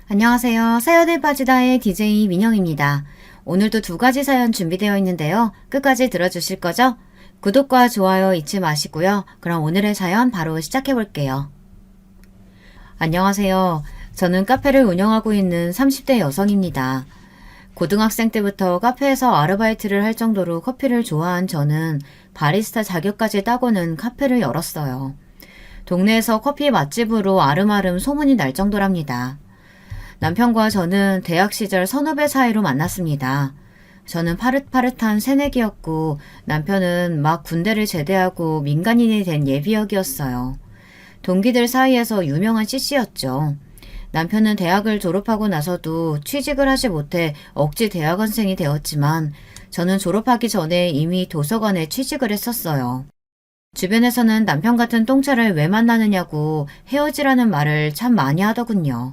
안녕하세요. 사연에 빠지다의 DJ 민영입니다. 오늘도 두 가지 사연 준비되어 있는데요. 끝까지 들어주실 거죠? 구독과 좋아요 잊지 마시고요. 그럼 오늘의 사연 바로 시작해 볼게요. 안녕하세요. 저는 카페를 운영하고 있는 30대 여성입니다. 고등학생 때부터 카페에서 아르바이트를 할 정도로 커피를 좋아한 저는 바리스타 자격까지 따고는 카페를 열었어요. 동네에서 커피 맛집으로 아름아름 소문이 날 정도랍니다. 남편과 저는 대학 시절 선후배 사이로 만났습니다. 저는 파릇파릇한 새내기였고 남편은 막 군대를 제대하고 민간인이 된 예비역이었어요. 동기들 사이에서 유명한 CC였죠. 남편은 대학을 졸업하고 나서도 취직을 하지 못해 억지 대학원생이 되었지만 저는 졸업하기 전에 이미 도서관에 취직을 했었어요. 주변에서는 남편 같은 똥차를 왜 만나느냐고 헤어지라는 말을 참 많이 하더군요.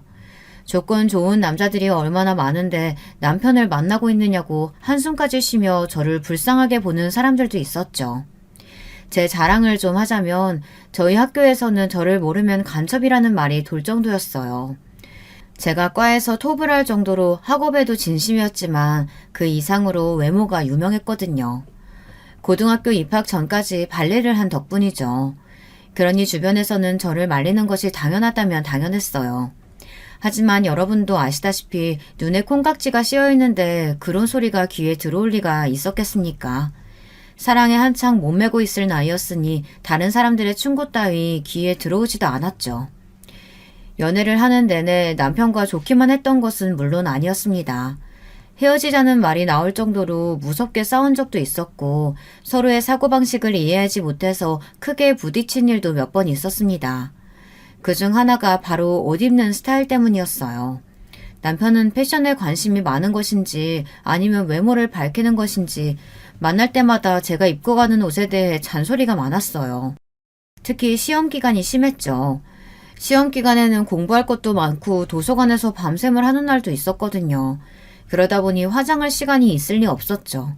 조건 좋은 남자들이 얼마나 많은데 남편을 만나고 있느냐고 한숨까지 쉬며 저를 불쌍하게 보는 사람들도 있었죠. 제 자랑을 좀 하자면 저희 학교에서는 저를 모르면 간첩이라는 말이 돌 정도였어요. 제가 과에서 톱을 할 정도로 학업에도 진심이었지만 그 이상으로 외모가 유명했거든요. 고등학교 입학 전까지 발레를 한 덕분이죠. 그러니 주변에서는 저를 말리는 것이 당연하다면 당연했어요. 하지만 여러분도 아시다시피 눈에 콩깍지가 씌어 있는데 그런 소리가 귀에 들어올 리가 있었겠습니까? 사랑에 한창 몸매고 있을 나이였으니 다른 사람들의 충고 따위 귀에 들어오지도 않았죠. 연애를 하는 내내 남편과 좋기만 했던 것은 물론 아니었습니다. 헤어지자는 말이 나올 정도로 무섭게 싸운 적도 있었고 서로의 사고방식을 이해하지 못해서 크게 부딪힌 일도 몇 번 있었습니다. 그중 하나가 바로 옷 입는 스타일 때문이었어요. 남편은 패션에 관심이 많은 것인지 아니면 외모를 밝히는 것인지 만날 때마다 제가 입고 가는 옷에 대해 잔소리가 많았어요. 특히 시험 기간이 심했죠. 시험 기간에는 공부할 것도 많고 도서관에서 밤샘을 하는 날도 있었거든요. 그러다 보니 화장할 시간이 있을 리 없었죠.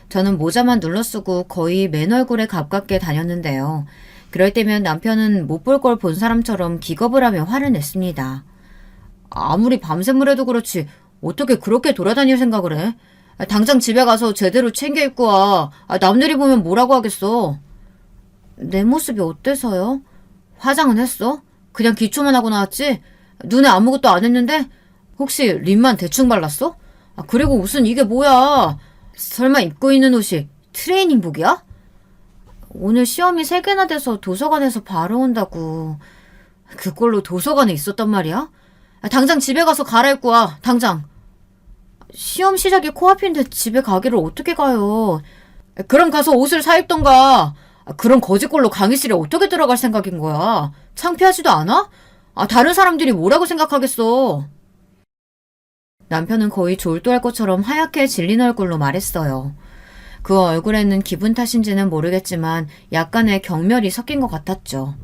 저는 모자만 눌러 쓰고 거의 맨 얼굴에 가깝게 다녔는데요. 그럴 때면 남편은 못 볼 걸 본 사람처럼 기겁을 하며 화를 냈습니다. 아무리 밤샘을 해도 그렇지 어떻게 그렇게 돌아다닐 생각을 해? 당장 집에 가서 제대로 챙겨 입고 와. 남들이 보면 뭐라고 하겠어? 내 모습이 어때서요? 화장은 했어? 그냥 기초만 하고 나왔지? 눈에 아무것도 안 했는데? 혹시 립만 대충 발랐어? 그리고 옷은 이게 뭐야? 설마 입고 있는 옷이 트레이닝복이야? 오늘 시험이 3개나 돼서 도서관에서 바로 온다고. 그걸로 도서관에 있었단 말이야? 당장 집에 가서 갈아입고 와. 당장. 시험 시작이 코앞인데 집에 가기를 어떻게 가요? 그럼 가서 옷을 사 입던가. 그런 거지꼴로 강의실에 어떻게 들어갈 생각인 거야? 창피하지도 않아? 다른 사람들이 뭐라고 생각하겠어? 남편은 거의 졸도할 것처럼 하얗게 질린 얼굴로 말했어요. 그 얼굴에는 기분 탓인지는 모르겠지만 약간의 경멸이 섞인 것 같았죠.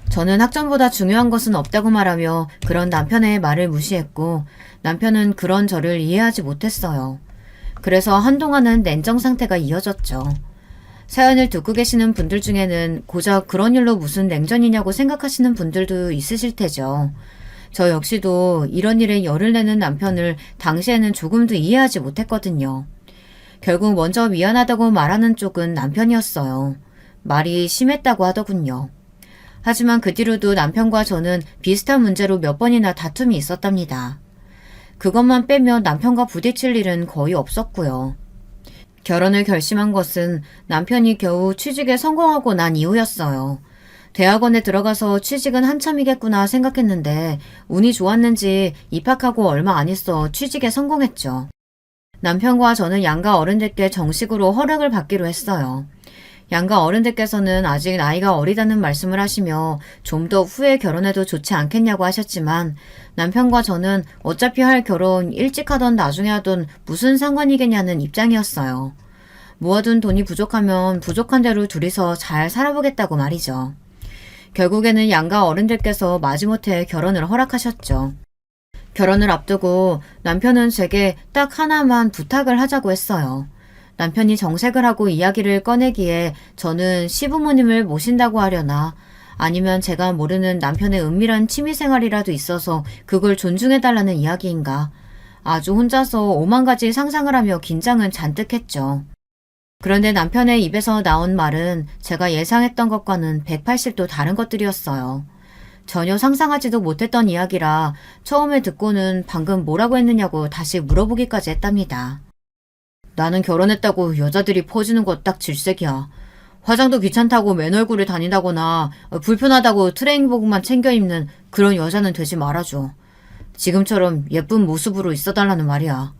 저는 학점보다 중요한 것은 없다고 말하며 그런 남편의 말을 무시했고 남편은 그런 저를 이해하지 못했어요. 그래서 한동안은 냉정 상태가 이어졌죠. 사연을 듣고 계시는 분들 중에는 고작 그런 일로 무슨 냉전이냐고 생각하시는 분들도 있으실 테죠. 저 역시도 이런 일에 열을 내는 남편을 당시에는 조금도 이해하지 못했거든요. 결국 먼저 미안하다고 말하는 쪽은 남편이었어요. 말이 심했다고 하더군요. 하지만 그 뒤로도 남편과 저는 비슷한 문제로 몇 번이나 다툼이 있었답니다. 그것만 빼면 남편과 부딪힐 일은 거의 없었고요. 결혼을 결심한 것은 남편이 겨우 취직에 성공하고 난 이후였어요. 대학원에 들어가서 취직은 한참이겠구나 생각했는데 운이 좋았는지 입학하고 얼마 안 있어 취직에 성공했죠. 남편과 저는 양가 어른들께 정식으로 허락을 받기로 했어요. 양가 어른들께서는 아직 나이가 어리다는 말씀을 하시며 좀 더 후에 결혼해도 좋지 않겠냐고 하셨지만 남편과 저는 어차피 할 결혼 일찍 하던 나중에 하던 무슨 상관이겠냐는 입장이었어요. 모아둔 돈이 부족하면 부족한 대로 둘이서 잘 살아보겠다고 말이죠. 결국에는 양가 어른들께서 마지못해 결혼을 허락하셨죠. 결혼을 앞두고 남편은 제게 딱 하나만 부탁을 하자고 했어요. 남편이 정색을 하고 이야기를 꺼내기에 저는 시부모님을 모신다고 하려나 아니면 제가 모르는 남편의 은밀한 취미생활이라도 있어서 그걸 존중해달라는 이야기인가. 아주 혼자서 오만 가지 상상을 하며 긴장은 잔뜩 했죠. 그런데 남편의 입에서 나온 말은 제가 예상했던 것과는 180도 다른 것들이었어요. 전혀 상상하지도 못했던 이야기라 처음에 듣고는 방금 뭐라고 했느냐고 다시 물어보기까지 했답니다. 나는 결혼했다고 여자들이 퍼주는 거 딱 질색이야. 화장도 귀찮다고 맨 얼굴을 다닌다거나 불편하다고 트레이닝복만 챙겨 입는 그런 여자는 되지 말아줘. 지금처럼 예쁜 모습으로 있어달라는 말이야.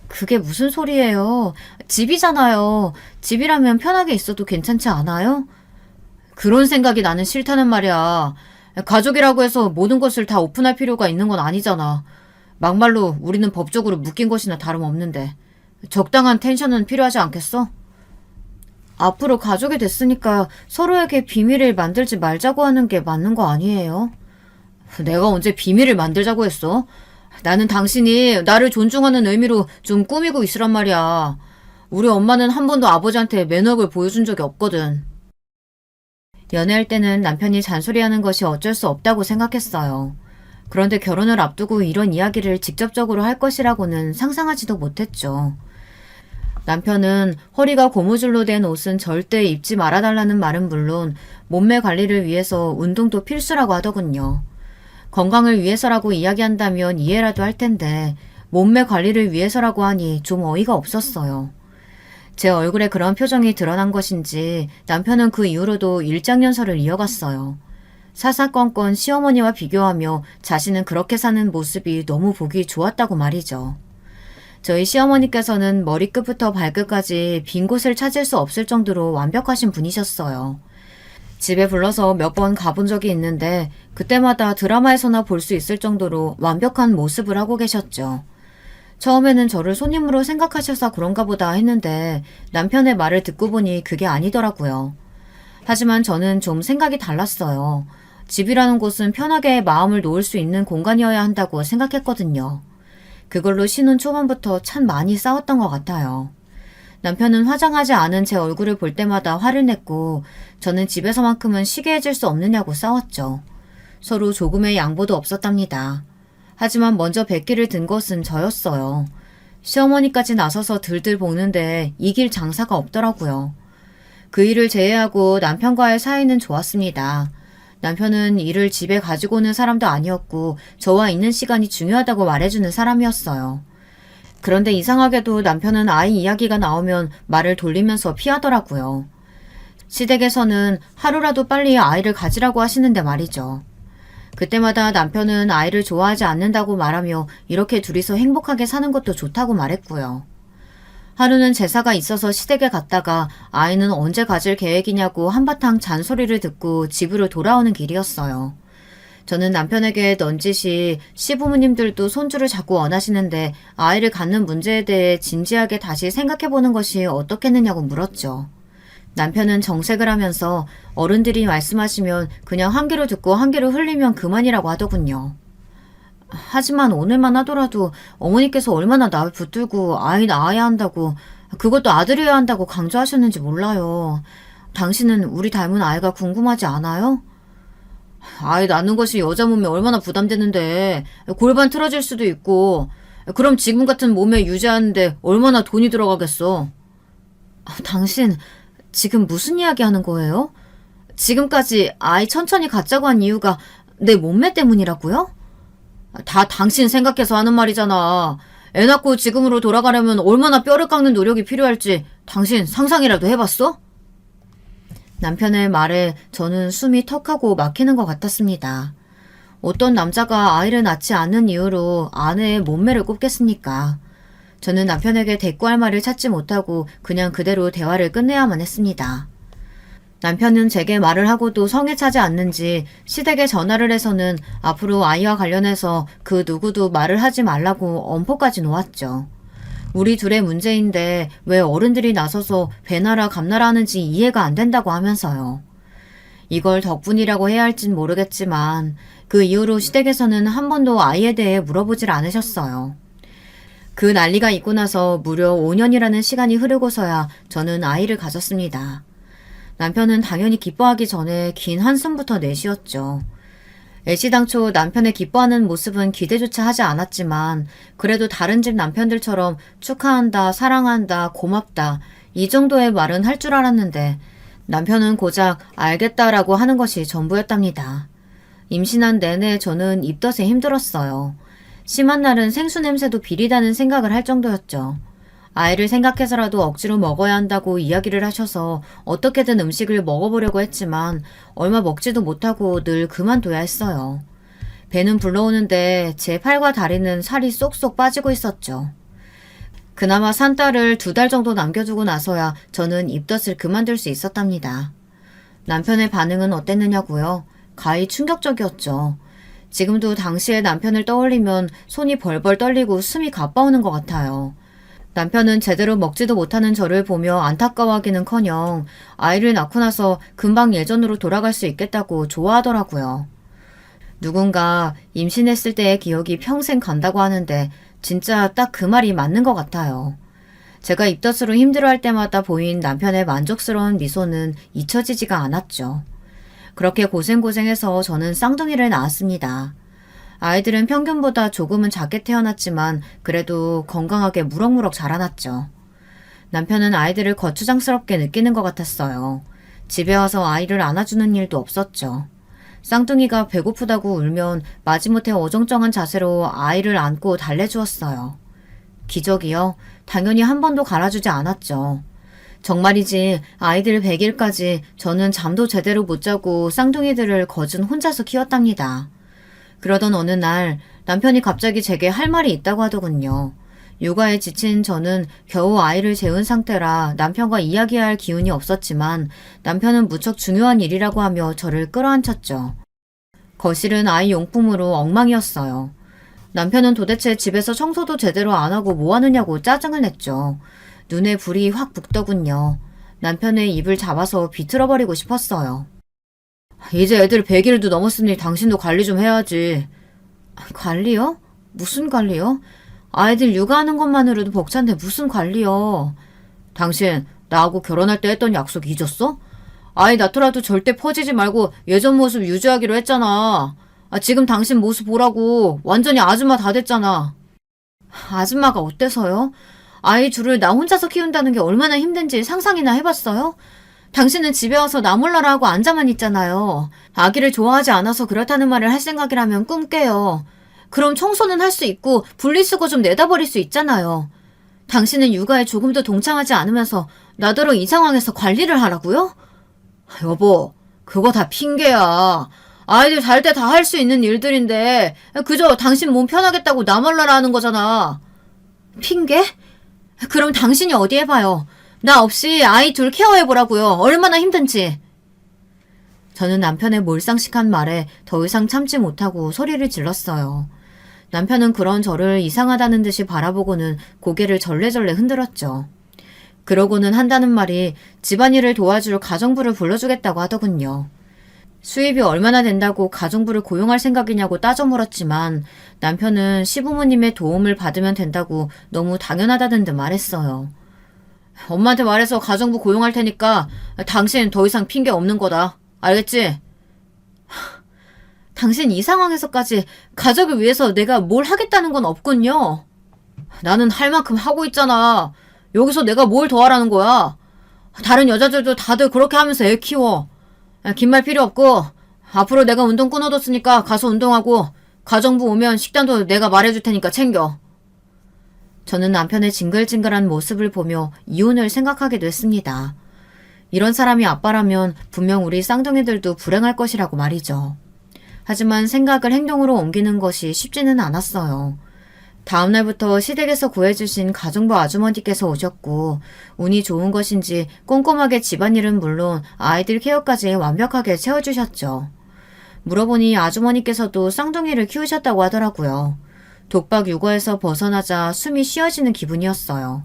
그게 무슨 소리예요? 집이잖아요. 집이라면 편하게 있어도 괜찮지 않아요? 그런 생각이 나는 싫다는 말이야. 가족이라고 해서 모든 것을 다 오픈할 필요가 있는 건 아니잖아. 막말로 우리는 법적으로 묶인 것이나 다름없는데 적당한 텐션은 필요하지 않겠어? 앞으로 가족이 됐으니까 서로에게 비밀을 만들지 말자고 하는 게 맞는 거 아니에요? 내가 언제 비밀을 만들자고 했어? 나는 당신이 나를 존중하는 의미로 좀 꾸미고 있으란 말이야. 우리 엄마는 한 번도 아버지한테 매너를 보여준 적이 없거든. 연애할 때는 남편이 잔소리하는 것이 어쩔 수 없다고 생각했어요. 그런데 결혼을 앞두고 이런 이야기를 직접적으로 할 것이라고는 상상하지도 못했죠. 남편은 허리가 고무줄로 된 옷은 절대 입지 말아달라는 말은 물론 몸매 관리를 위해서 운동도 필수라고 하더군요. 건강을 위해서라고 이야기한다면 이해라도 할 텐데 몸매 관리를 위해서라고 하니 좀 어이가 없었어요. 제 얼굴에 그런 표정이 드러난 것인지 남편은 그 이후로도 일장연설을 이어갔어요. 사사건건 시어머니와 비교하며 자신은 그렇게 사는 모습이 너무 보기 좋았다고 말이죠. 저희 시어머니께서는 머리끝부터 발끝까지 빈 곳을 찾을 수 없을 정도로 완벽하신 분이셨어요. 집에 불러서 몇 번 가본 적이 있는데 그때마다 드라마에서나 볼 수 있을 정도로 완벽한 모습을 하고 계셨죠. 처음에는 저를 손님으로 생각하셔서 그런가 보다 했는데 남편의 말을 듣고 보니 그게 아니더라고요. 하지만 저는 좀 생각이 달랐어요. 집이라는 곳은 편하게 마음을 놓을 수 있는 공간이어야 한다고 생각했거든요. 그걸로 신혼 초반부터 참 많이 싸웠던 것 같아요. 남편은 화장하지 않은 제 얼굴을 볼 때마다 화를 냈고 저는 집에서만큼은 쉬게 해줄 수 없느냐고 싸웠죠. 서로 조금의 양보도 없었답니다. 하지만 먼저 백기를 든 것은 저였어요. 시어머니까지 나서서 들들 볶는데 이길 장사가 없더라고요. 그 일을 제외하고 남편과의 사이는 좋았습니다. 남편은 일을 집에 가지고 오는 사람도 아니었고 저와 있는 시간이 중요하다고 말해주는 사람이었어요. 그런데 이상하게도 남편은 아이 이야기가 나오면 말을 돌리면서 피하더라고요. 시댁에서는 하루라도 빨리 아이를 가지라고 하시는데 말이죠. 그때마다 남편은 아이를 좋아하지 않는다고 말하며 이렇게 둘이서 행복하게 사는 것도 좋다고 말했고요. 하루는 제사가 있어서 시댁에 갔다가 아이는 언제 가질 계획이냐고 한바탕 잔소리를 듣고 집으로 돌아오는 길이었어요. 저는 남편에게 넌지시 시부모님들도 손주를 자꾸 원하시는데 아이를 갖는 문제에 대해 진지하게 다시 생각해보는 것이 어떻겠느냐고 물었죠. 남편은 정색을 하면서 어른들이 말씀하시면 그냥 한 귀로 듣고 한 귀로 흘리면 그만이라고 하더군요. 하지만 오늘만 하더라도 어머니께서 얼마나 나를 붙들고 아이 낳아야 한다고 그것도 아들이어야 한다고 강조하셨는지 몰라요. 당신은 우리 닮은 아이가 궁금하지 않아요? 아이 낳는 것이 여자 몸에 얼마나 부담되는데 골반 틀어질 수도 있고 그럼 지금 같은 몸에 유지하는데 얼마나 돈이 들어가겠어. 당신 지금 무슨 이야기 하는 거예요? 지금까지 아이 천천히 갖자고 한 이유가 내 몸매 때문이라고요? 다 당신 생각해서 하는 말이잖아. 애 낳고 지금으로 돌아가려면 얼마나 뼈를 깎는 노력이 필요할지 당신 상상이라도 해봤어? 남편의 말에 저는 숨이 턱하고 막히는 것 같았습니다. 어떤 남자가 아이를 낳지 않는 이유로 아내의 몸매를 꼽겠습니까? 저는 남편에게 대꾸할 말을 찾지 못하고 그냥 그대로 대화를 끝내야만 했습니다. 남편은 제게 말을 하고도 성에 차지 않는지 시댁에 전화를 해서는 앞으로 아이와 관련해서 그 누구도 말을 하지 말라고 엄포까지 놓았죠. 우리 둘의 문제인데 왜 어른들이 나서서 배나라 감나라 하는지 이해가 안 된다고 하면서요. 이걸 덕분이라고 해야 할진 모르겠지만 그 이후로 시댁에서는 한 번도 아이에 대해 물어보질 않으셨어요. 그 난리가 있고 나서 무려 5년이라는 시간이 흐르고서야 저는 아이를 가졌습니다. 남편은 당연히 기뻐하기 전에 긴 한숨부터 내쉬었죠. 애시당초 남편의 기뻐하는 모습은 기대조차 하지 않았지만 그래도 다른 집 남편들처럼 축하한다, 사랑한다, 고맙다 이 정도의 말은 할 줄 알았는데 남편은 고작 알겠다라고 하는 것이 전부였답니다. 임신한 내내 저는 입덧에 힘들었어요. 심한 날은 생수 냄새도 비리다는 생각을 할 정도였죠. 아이를 생각해서라도 억지로 먹어야 한다고 이야기를 하셔서 어떻게든 음식을 먹어보려고 했지만 얼마 먹지도 못하고 늘 그만둬야 했어요. 배는 불러오는데 제 팔과 다리는 살이 쏙쏙 빠지고 있었죠. 그나마 산 딸을 2달 정도 남겨두고 나서야 저는 입덧을 그만둘 수 있었답니다. 남편의 반응은 어땠느냐고요? 가히 충격적이었죠. 지금도 당시의 남편을 떠올리면 손이 벌벌 떨리고 숨이 가빠오는 것 같아요. 남편은 제대로 먹지도 못하는 저를 보며 안타까워하기는커녕 아이를 낳고 나서 금방 예전으로 돌아갈 수 있겠다고 좋아하더라고요. 누군가 임신했을 때의 기억이 평생 간다고 하는데 진짜 딱 그 말이 맞는 것 같아요. 제가 입덧으로 힘들어할 때마다 보인 남편의 만족스러운 미소는 잊혀지지가 않았죠. 그렇게 고생해서 저는 쌍둥이를 낳았습니다. 아이들은 평균보다 조금은 작게 태어났지만 그래도 건강하게 무럭무럭 자라났죠. 남편은 아이들을 거추장스럽게 느끼는 것 같았어요. 집에 와서 아이를 안아주는 일도 없었죠. 쌍둥이가 배고프다고 울면 마지못해 어정쩡한 자세로 아이를 안고 달래주었어요. 기적이요? 당연히 한 번도 갈아주지 않았죠. 정말이지 아이들 100일까지 저는 잠도 제대로 못 자고 쌍둥이들을 거진 혼자서 키웠답니다. 그러던 어느 날 남편이 갑자기 제게 할 말이 있다고 하더군요. 육아에 지친 저는 겨우 아이를 재운 상태라 남편과 이야기할 기운이 없었지만 남편은 무척 중요한 일이라고 하며 저를 끌어안쳤죠. 거실은 아이 용품으로 엉망이었어요. 남편은 도대체 집에서 청소도 제대로 안 하고 뭐 하느냐고 짜증을 냈죠. 눈에 불이 확 붙더군요. 남편의 입을 잡아서 비틀어버리고 싶었어요. 이제 애들 100일도 넘었으니 당신도 관리 좀 해야지. 관리요? 무슨 관리요? 아이들 육아하는 것만으로도 벅찬데 무슨 관리요? 당신 나하고 결혼할 때 했던 약속 잊었어? 아이 낳더라도 절대 퍼지지 말고 예전 모습 유지하기로 했잖아. 지금 당신 모습 보라고 완전히 아줌마 다 됐잖아. 아줌마가 어때서요? 아이 둘을 나 혼자서 키운다는 게 얼마나 힘든지 상상이나 해봤어요? 당신은 집에 와서 나 몰라라 하고 앉아만 있잖아요. 아기를 좋아하지 않아서 그렇다는 말을 할 생각이라면 꿈 깨요. 그럼 청소는 할 수 있고 분리수거 좀 내다버릴 수 있잖아요. 당신은 육아에 조금도 동참하지 않으면서 나더러 이 상황에서 관리를 하라고요? 여보, 그거 다 핑계야. 아이들 잘 때 다 할 수 있는 일들인데 그저 당신 몸 편하겠다고 나 몰라라 하는 거잖아. 핑계? 그럼 당신이 어디 해봐요. 나 없이 아이 둘 케어해보라고요. 얼마나 힘든지. 저는 남편의 몰상식한 말에 더 이상 참지 못하고 소리를 질렀어요. 남편은 그런 저를 이상하다는 듯이 바라보고는 고개를 절레절레 흔들었죠. 그러고는 한다는 말이 집안일을 도와줄 가정부를 불러주겠다고 하더군요. 수입이 얼마나 된다고 가정부를 고용할 생각이냐고 따져 물었지만 남편은 시부모님의 도움을 받으면 된다고 너무 당연하다는 듯 말했어요. 엄마한테 말해서 가정부 고용할 테니까 당신 더 이상 핑계 없는 거다. 알겠지? 당신 이 상황에서까지 가족을 위해서 내가 뭘 하겠다는 건 없군요. 나는 할 만큼 하고 있잖아. 여기서 내가 뭘 더 하라는 거야. 다른 여자들도 다들 그렇게 하면서 애 키워. 긴 말 필요 없고 앞으로 내가 운동 끊어뒀으니까 가서 운동하고 가정부 오면 식단도 내가 말해줄 테니까 챙겨. 저는 남편의 징글징글한 모습을 보며 이혼을 생각하게 됐습니다. 이런 사람이 아빠라면 분명 우리 쌍둥이들도 불행할 것이라고 말이죠. 하지만 생각을 행동으로 옮기는 것이 쉽지는 않았어요. 다음날부터 시댁에서 구해주신 가정부 아주머니께서 오셨고 운이 좋은 것인지 꼼꼼하게 집안일은 물론 아이들 케어까지 완벽하게 채워주셨죠. 물어보니 아주머니께서도 쌍둥이를 키우셨다고 하더라고요. 독박 육아에서 벗어나자 숨이 쉬어지는 기분이었어요.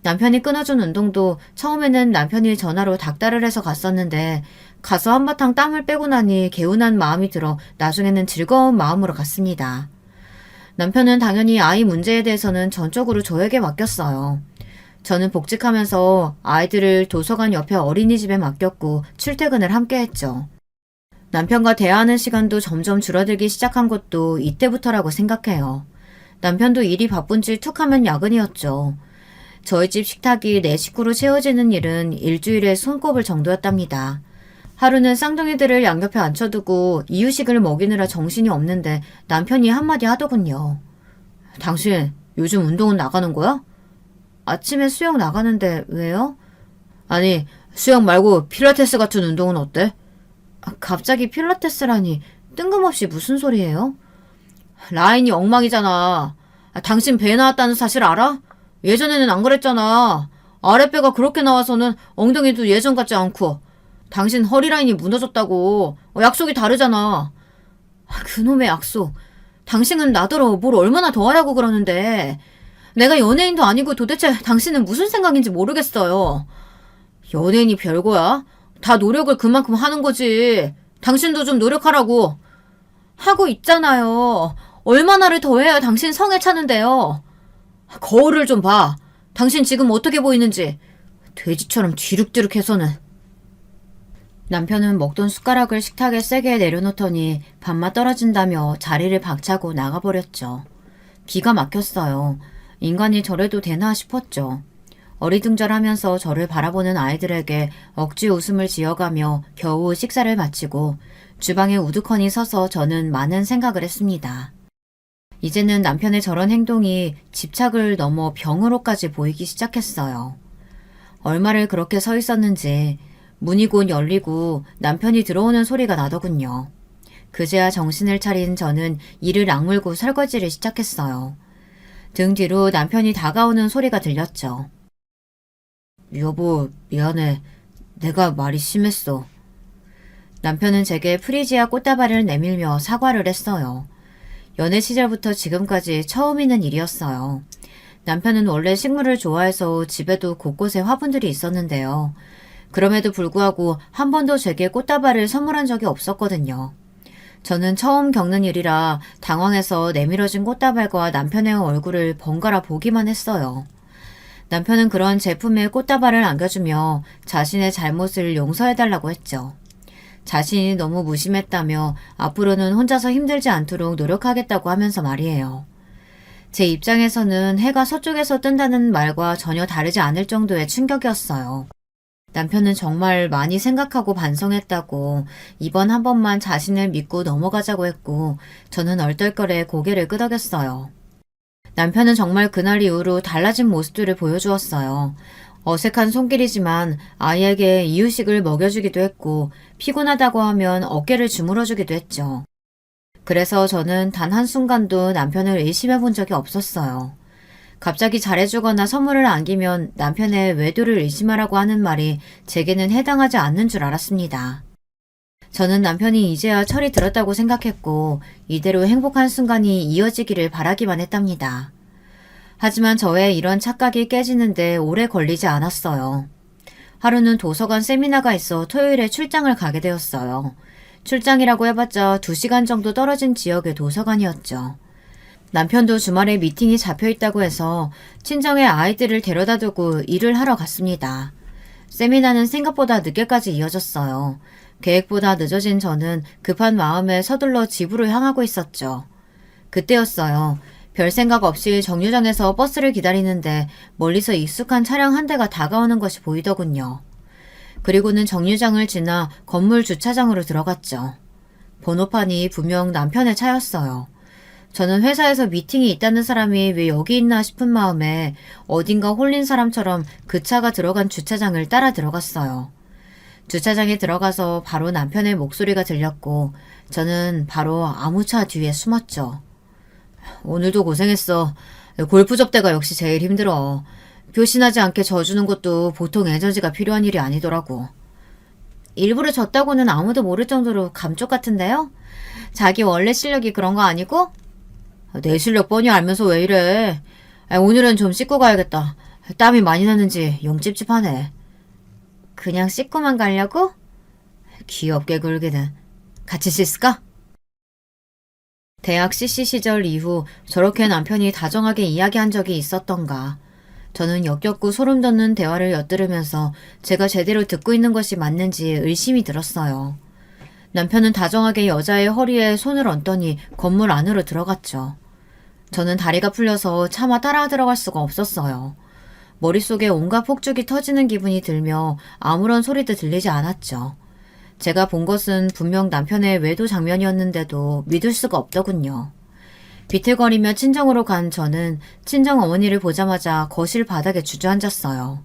남편이 끊어준 운동도 처음에는 남편이 전화로 닥달을 해서 갔었는데 가서 한바탕 땀을 빼고 나니 개운한 마음이 들어 나중에는 즐거운 마음으로 갔습니다. 남편은 당연히 아이 문제에 대해서는 전적으로 저에게 맡겼어요. 저는 복직하면서 아이들을 도서관 옆에 어린이집에 맡겼고 출퇴근을 함께 했죠. 남편과 대화하는 시간도 점점 줄어들기 시작한 것도 이때부터라고 생각해요. 남편도 일이 바쁜지 툭 하면 야근이었죠. 저희 집 식탁이 네 식구로 채워지는 일은 일주일에 손꼽을 정도였답니다. 하루는 쌍둥이들을 양옆에 앉혀두고 이유식을 먹이느라 정신이 없는데 남편이 한마디 하더군요. 당신 요즘 운동은 나가는 거야? 아침에 수영 나가는데 왜요? 아니, 수영 말고 필라테스 같은 운동은 어때? 갑자기 필라테스라니 뜬금없이 무슨 소리예요? 라인이 엉망이잖아. 당신 배 나왔다는 사실 알아? 예전에는 안 그랬잖아. 아랫배가 그렇게 나와서는 엉덩이도 예전 같지 않고. 당신 허리 라인이 무너졌다고. 약속이 다르잖아. 그놈의 약속. 당신은 나더러 뭘 얼마나 더 하라고 그러는데. 내가 연예인도 아니고 도대체 당신은 무슨 생각인지 모르겠어요. 연예인이 별거야? 다 노력을 그만큼 하는 거지. 당신도 좀 노력하라고. 하고 있잖아요. 얼마나를 더 해야 당신 성에 차는데요. 거울을 좀 봐. 당신 지금 어떻게 보이는지. 돼지처럼 뒤룩뒤룩해서는. 남편은 먹던 숟가락을 식탁에 세게 내려놓더니 밥맛 떨어진다며 자리를 박차고 나가버렸죠. 기가 막혔어요. 인간이 저래도 되나 싶었죠. 어리둥절하면서 저를 바라보는 아이들에게 억지 웃음을 지어가며 겨우 식사를 마치고 주방에 우두커니 서서 저는 많은 생각을 했습니다. 이제는 남편의 저런 행동이 집착을 넘어 병으로까지 보이기 시작했어요. 얼마를 그렇게 서 있었는지 문이 곧 열리고 남편이 들어오는 소리가 나더군요. 그제야 정신을 차린 저는 이를 악물고 설거지를 시작했어요. 등 뒤로 남편이 다가오는 소리가 들렸죠. 여보, 미안해. 내가 말이 심했어. 남편은 제게 프리지아 꽃다발을 내밀며 사과를 했어요. 연애 시절부터 지금까지 처음 있는 일이었어요. 남편은 원래 식물을 좋아해서 집에도 곳곳에 화분들이 있었는데요. 그럼에도 불구하고 한 번도 제게 꽃다발을 선물한 적이 없었거든요. 저는 처음 겪는 일이라 당황해서 내밀어진 꽃다발과 남편의 얼굴을 번갈아 보기만 했어요. 남편은 그런 제품에 꽃다발을 안겨주며 자신의 잘못을 용서해달라고 했죠. 자신이 너무 무심했다며 앞으로는 혼자서 힘들지 않도록 노력하겠다고 하면서 말이에요. 제 입장에서는 해가 서쪽에서 뜬다는 말과 전혀 다르지 않을 정도의 충격이었어요. 남편은 정말 많이 생각하고 반성했다고 이번 한 번만 자신을 믿고 넘어가자고 했고 저는 얼떨결에 고개를 끄덕였어요. 남편은 정말 그날 이후로 달라진 모습들을 보여주었어요. 어색한 손길이지만 아이에게 이유식을 먹여주기도 했고 피곤하다고 하면 어깨를 주물어주기도 했죠. 그래서 저는 단 한순간도 남편을 의심해 본 적이 없었어요. 갑자기 잘해주거나 선물을 안기면 남편의 외도를 의심하라고 하는 말이 제게는 해당하지 않는 줄 알았습니다. 저는 남편이 이제야 철이 들었다고 생각했고 이대로 행복한 순간이 이어지기를 바라기만 했답니다. 하지만 저의 이런 착각이 깨지는데 오래 걸리지 않았어요. 하루는 도서관 세미나가 있어 토요일에 출장을 가게 되었어요. 출장이라고 해봤자 2시간 정도 떨어진 지역의 도서관이었죠. 남편도 주말에 미팅이 잡혀있다고 해서 친정에 아이들을 데려다 두고 일을 하러 갔습니다. 세미나는 생각보다 늦게까지 이어졌어요. 계획보다 늦어진 저는 급한 마음에 서둘러 집으로 향하고 있었죠. 그때였어요. 별 생각 없이 정류장에서 버스를 기다리는데 멀리서 익숙한 차량 한 대가 다가오는 것이 보이더군요. 그리고는 정류장을 지나 건물 주차장으로 들어갔죠. 번호판이 분명 남편의 차였어요. 저는 회사에서 미팅이 있다는 사람이 왜 여기 있나 싶은 마음에 어딘가 홀린 사람처럼 그 차가 들어간 주차장을 따라 들어갔어요. 주차장에 들어가서 바로 남편의 목소리가 들렸고 저는 바로 아무 차 뒤에 숨었죠. 오늘도 고생했어. 골프 접대가 역시 제일 힘들어. 교신하지 않게 져주는 것도 보통 에너지가 필요한 일이 아니더라고. 일부러 졌다고는 아무도 모를 정도로 감쪽 같은데요? 자기 원래 실력이 그런 거 아니고? 내 실력 뻔히 알면서 왜 이래. 오늘은 좀 씻고 가야겠다. 땀이 많이 나는지 영 찝찝하네. 그냥 씻고만 가려고? 귀엽게 굴기는. 같이 씻을까? 대학 CC 시절 이후 저렇게 남편이 다정하게 이야기한 적이 있었던가. 저는 역겹고 소름 돋는 대화를 엿들으면서 제가 제대로 듣고 있는 것이 맞는지 의심이 들었어요. 남편은 다정하게 여자의 허리에 손을 얹더니 건물 안으로 들어갔죠. 저는 다리가 풀려서 차마 따라 들어갈 수가 없었어요. 머릿속에 온갖 폭죽이 터지는 기분이 들며 아무런 소리도 들리지 않았죠. 제가 본 것은 분명 남편의 외도 장면이었는데도 믿을 수가 없더군요. 비틀거리며 친정으로 간 저는 친정 어머니를 보자마자 거실 바닥에 주저앉았어요.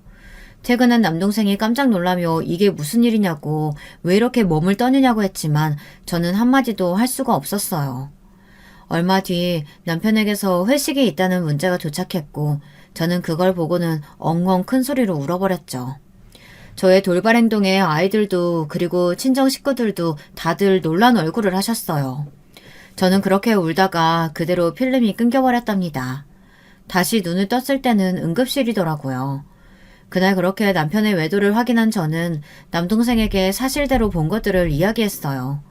퇴근한 남동생이 깜짝 놀라며 이게 무슨 일이냐고 왜 이렇게 몸을 떠느냐고 했지만 저는 한마디도 할 수가 없었어요. 얼마 뒤 남편에게서 회식이 있다는 문자가 도착했고 저는 그걸 보고는 엉엉 큰 소리로 울어버렸죠. 저의 돌발 행동에 아이들도 그리고 친정 식구들도 다들 놀란 얼굴을 하셨어요. 저는 그렇게 울다가 그대로 필름이 끊겨버렸답니다. 다시 눈을 떴을 때는 응급실이더라고요. 그날 그렇게 남편의 외도를 확인한 저는 남동생에게 사실대로 본 것들을 이야기했어요.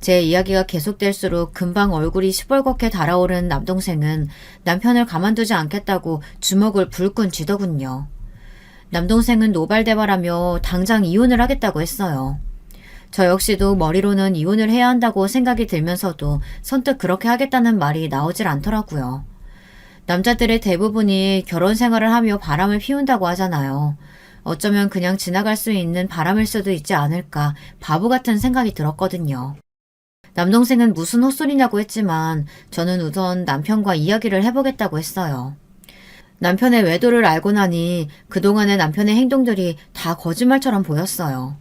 제 이야기가 계속될수록 금방 얼굴이 시뻘겋게 달아오른 남동생은 남편을 가만두지 않겠다고 주먹을 불끈 쥐더군요. 남동생은 노발대발하며 당장 이혼을 하겠다고 했어요. 저 역시도 머리로는 이혼을 해야 한다고 생각이 들면서도 선뜻 그렇게 하겠다는 말이 나오질 않더라고요. 남자들의 대부분이 결혼 생활을 하며 바람을 피운다고 하잖아요. 어쩌면 그냥 지나갈 수 있는 바람일 수도 있지 않을까 바보 같은 생각이 들었거든요. 남동생은 무슨 헛소리냐고 했지만 저는 우선 남편과 이야기를 해보겠다고 했어요. 남편의 외도를 알고 나니 그동안의 남편의 행동들이 다 거짓말처럼 보였어요.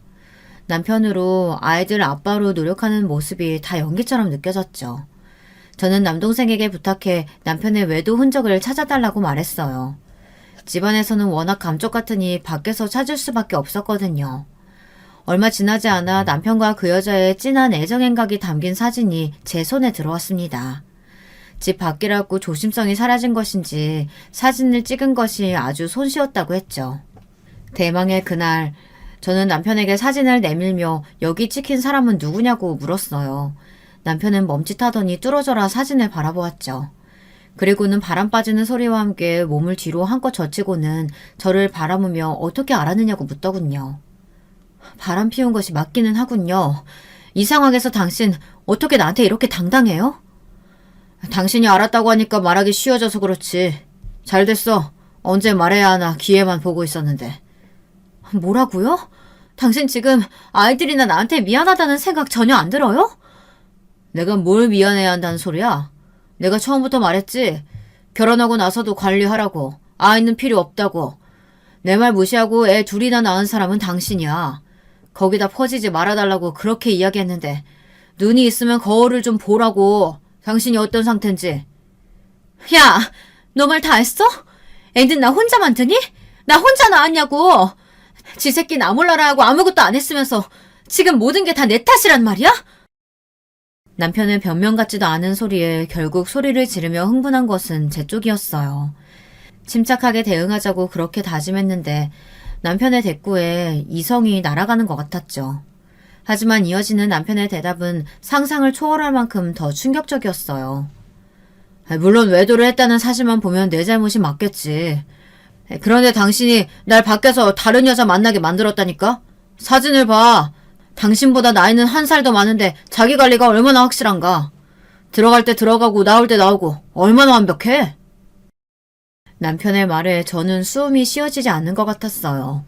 남편으로 아이들 아빠로 노력하는 모습이 다 연기처럼 느껴졌죠. 저는 남동생에게 부탁해 남편의 외도 흔적을 찾아달라고 말했어요. 집안에서는 워낙 감쪽 같으니 밖에서 찾을 수밖에 없었거든요. 얼마 지나지 않아 남편과 그 여자의 진한 애정 행각이 담긴 사진이 제 손에 들어왔습니다. 집 밖이라고 조심성이 사라진 것인지 사진을 찍은 것이 아주 손쉬웠다고 했죠. 대망의 그날 저는 남편에게 사진을 내밀며 여기 찍힌 사람은 누구냐고 물었어요. 남편은 멈칫하더니 뚫어져라 사진을 바라보았죠. 그리고는 바람 빠지는 소리와 함께 몸을 뒤로 한껏 젖히고는 저를 바라보며 어떻게 알았느냐고 묻더군요. 바람 피운 것이 맞기는 하군요. 이 상황에서 당신 어떻게 나한테 이렇게 당당해요? 당신이 알았다고 하니까 말하기 쉬워져서 그렇지. 잘 됐어. 언제 말해야 하나 기회만 보고 있었는데. 뭐라고요? 당신 지금 아이들이나 나한테 미안하다는 생각 전혀 안 들어요? 내가 뭘 미안해야 한다는 소리야? 내가 처음부터 말했지. 결혼하고 나서도 관리하라고. 아이는 필요 없다고. 내 말 무시하고 애 둘이나 낳은 사람은 당신이야. 거기다 퍼지지 말아달라고 그렇게 이야기했는데 눈이 있으면 거울을 좀 보라고. 당신이 어떤 상태인지. 야, 너 말 다 했어? 애는 나 혼자만 드니? 나 혼자 낳았냐고. 지 새끼 나 몰라라 하고 아무것도 안 했으면서 지금 모든 게 다 내 탓이란 말이야? 남편의 변명 같지도 않은 소리에 결국 소리를 지르며 흥분한 것은 제 쪽이었어요. 침착하게 대응하자고 그렇게 다짐했는데 남편의 대꾸에 이성이 날아가는 것 같았죠. 하지만 이어지는 남편의 대답은 상상을 초월할 만큼 더 충격적이었어요. 물론 외도를 했다는 사실만 보면 내 잘못이 맞겠지. 그런데 당신이 날 밖에서 다른 여자 만나게 만들었다니까? 사진을 봐. 당신보다 나이는 한 살 더 많은데 자기 관리가 얼마나 확실한가. 들어갈 때 들어가고 나올 때 나오고 얼마나 완벽해. 남편의 말에 저는 수음이 쉬어지지 않는 것 같았어요.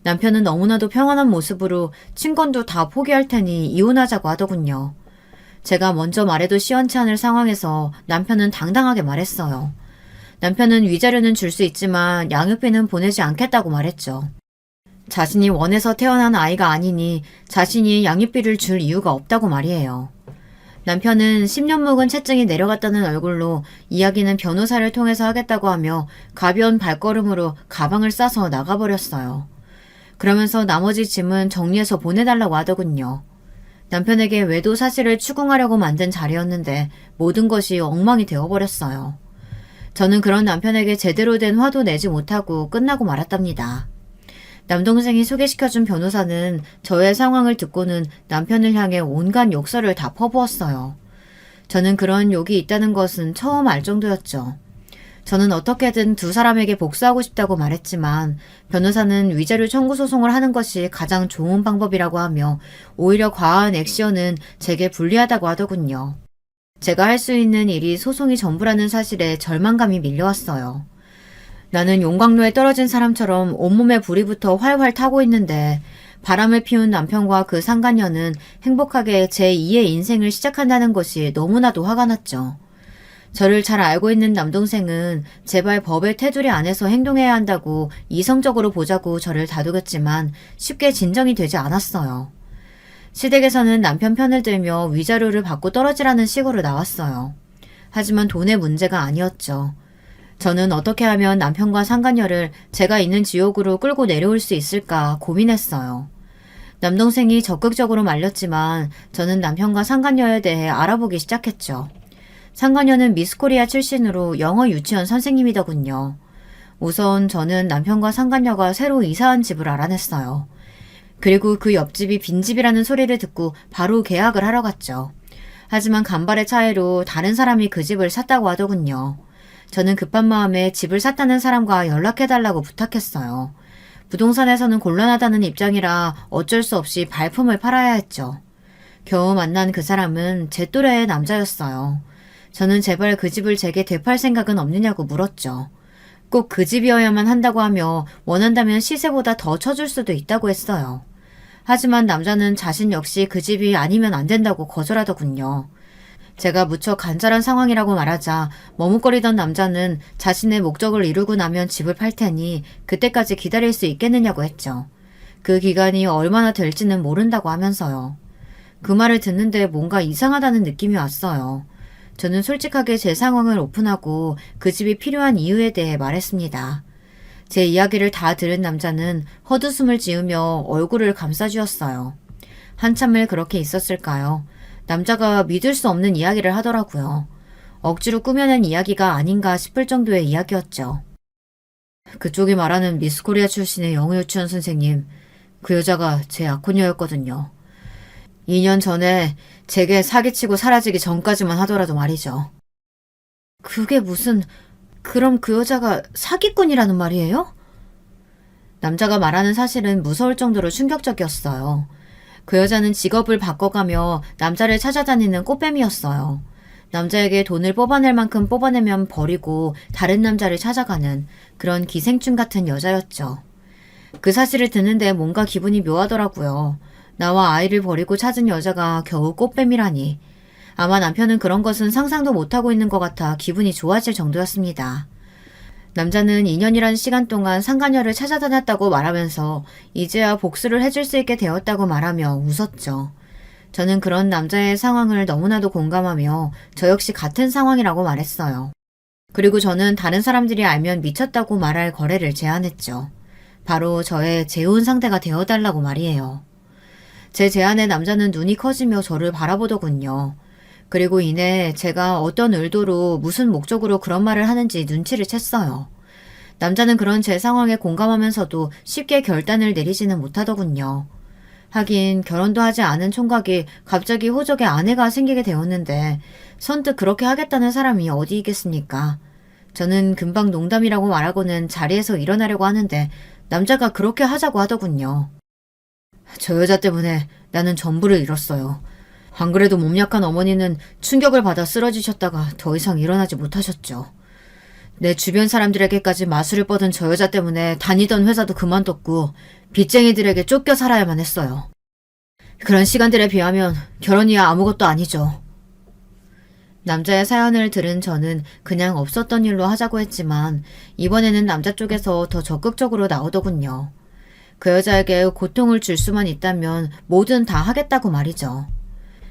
남편은 너무나도 평안한 모습으로 친권도 다 포기할 테니 이혼하자고 하더군요. 제가 먼저 말해도 시원치 않을 상황에서 남편은 당당하게 말했어요. 남편은 위자료는 줄 수 있지만 양육비는 보내지 않겠다고 말했죠. 자신이 원해서 태어난 아이가 아니니 자신이 양육비를 줄 이유가 없다고 말이에요. 남편은 10년 묵은 채증이 내려갔다는 얼굴로 이야기는 변호사를 통해서 하겠다고 하며 가벼운 발걸음으로 가방을 싸서 나가버렸어요. 그러면서 나머지 짐은 정리해서 보내달라고 하더군요. 남편에게 외도 사실을 추궁하려고 만든 자리였는데 모든 것이 엉망이 되어버렸어요. 저는 그런 남편에게 제대로 된 화도 내지 못하고 끝나고 말았답니다. 남동생이 소개시켜준 변호사는 저의 상황을 듣고는 남편을 향해 온갖 욕설을 다 퍼부었어요. 저는 그런 욕이 있다는 것은 처음 알 정도였죠. 저는 어떻게든 두 사람에게 복수하고 싶다고 말했지만 변호사는 위자료 청구 소송을 하는 것이 가장 좋은 방법이라고 하며 오히려 과한 액션은 제게 불리하다고 하더군요. 제가 할 수 있는 일이 소송이 전부라는 사실에 절망감이 밀려왔어요. 나는 용광로에 떨어진 사람처럼 온몸에 불이 붙어 활활 타고 있는데 바람을 피운 남편과 그 상간녀는 행복하게 제2의 인생을 시작한다는 것이 너무나도 화가 났죠. 저를 잘 알고 있는 남동생은 제발 법의 테두리 안에서 행동해야 한다고 이성적으로 보자고 저를 다독였지만 쉽게 진정이 되지 않았어요. 시댁에서는 남편 편을 들며 위자료를 받고 떨어지라는 식으로 나왔어요. 하지만 돈의 문제가 아니었죠. 저는 어떻게 하면 남편과 상간녀를 제가 있는 지옥으로 끌고 내려올 수 있을까 고민했어요. 남동생이 적극적으로 말렸지만 저는 남편과 상간녀에 대해 알아보기 시작했죠. 상간녀는 미스코리아 출신으로 영어 유치원 선생님이더군요. 우선 저는 남편과 상간녀가 새로 이사한 집을 알아냈어요. 그리고 그 옆집이 빈집이라는 소리를 듣고 바로 계약을 하러 갔죠. 하지만 간발의 차이로 다른 사람이 그 집을 샀다고 하더군요. 저는 급한 마음에 집을 샀다는 사람과 연락해달라고 부탁했어요. 부동산에서는 곤란하다는 입장이라 어쩔 수 없이 발품을 팔아야 했죠. 겨우 만난 그 사람은 제 또래의 남자였어요. 저는 제발 그 집을 제게 되팔 생각은 없느냐고 물었죠. 꼭 그 집이어야만 한다고 하며 원한다면 시세보다 더 쳐줄 수도 있다고 했어요. 하지만 남자는 자신 역시 그 집이 아니면 안 된다고 거절하더군요. 제가 무척 간절한 상황이라고 말하자 머뭇거리던 남자는 자신의 목적을 이루고 나면 집을 팔 테니 그때까지 기다릴 수 있겠느냐고 했죠. 그 기간이 얼마나 될지는 모른다고 하면서요. 그 말을 듣는데 뭔가 이상하다는 느낌이 왔어요. 저는 솔직하게 제 상황을 오픈하고 그 집이 필요한 이유에 대해 말했습니다. 제 이야기를 다 들은 남자는 헛웃음을 지으며 얼굴을 감싸주었어요. 한참을 그렇게 있었을까요? 남자가 믿을 수 없는 이야기를 하더라고요. 억지로 꾸며낸 이야기가 아닌가 싶을 정도의 이야기였죠. 그쪽이 말하는 미스코리아 출신의 영어 유치원 선생님, 그 여자가 제 약혼녀였거든요. 2년 전에 제게 사기치고 사라지기 전까지만 하더라도 말이죠. 그게 그럼 그 여자가 사기꾼이라는 말이에요? 남자가 말하는 사실은 무서울 정도로 충격적이었어요. 그 여자는 직업을 바꿔가며 남자를 찾아다니는 꽃뱀이었어요. 남자에게 돈을 뽑아낼 만큼 뽑아내면 버리고 다른 남자를 찾아가는 그런 기생충 같은 여자였죠. 그 사실을 듣는데 뭔가 기분이 묘하더라고요. 나와 아이를 버리고 찾은 여자가 겨우 꽃뱀이라니. 아마 남편은 그런 것은 상상도 못하고 있는 것 같아 기분이 좋아질 정도였습니다. 남자는 2년이라는 시간 동안 상간녀를 찾아다녔다고 말하면서 이제야 복수를 해줄 수 있게 되었다고 말하며 웃었죠. 저는 그런 남자의 상황을 너무나도 공감하며 저 역시 같은 상황이라고 말했어요. 그리고 저는 다른 사람들이 알면 미쳤다고 말할 거래를 제안했죠. 바로 저의 재혼 상대가 되어달라고 말이에요. 제 제안에 남자는 눈이 커지며 저를 바라보더군요. 그리고 이내 제가 어떤 의도로 무슨 목적으로 그런 말을 하는지 눈치를 챘어요. 남자는 그런 제 상황에 공감하면서도 쉽게 결단을 내리지는 못하더군요. 하긴 결혼도 하지 않은 총각이 갑자기 호적에 아내가 생기게 되었는데 선뜻 그렇게 하겠다는 사람이 어디 있겠습니까? 저는 금방 농담이라고 말하고는 자리에서 일어나려고 하는데 남자가 그렇게 하자고 하더군요. 저 여자 때문에 나는 전부를 잃었어요. 안 그래도 몸 약한 어머니는 충격을 받아 쓰러지셨다가 더 이상 일어나지 못하셨죠. 내 주변 사람들에게까지 마술을 뻗은 저 여자 때문에 다니던 회사도 그만뒀고 빚쟁이들에게 쫓겨 살아야만 했어요. 그런 시간들에 비하면 결혼이야 아무것도 아니죠. 남자의 사연을 들은 저는 그냥 없었던 일로 하자고 했지만 이번에는 남자 쪽에서 더 적극적으로 나오더군요. 그 여자에게 고통을 줄 수만 있다면 뭐든 다 하겠다고 말이죠.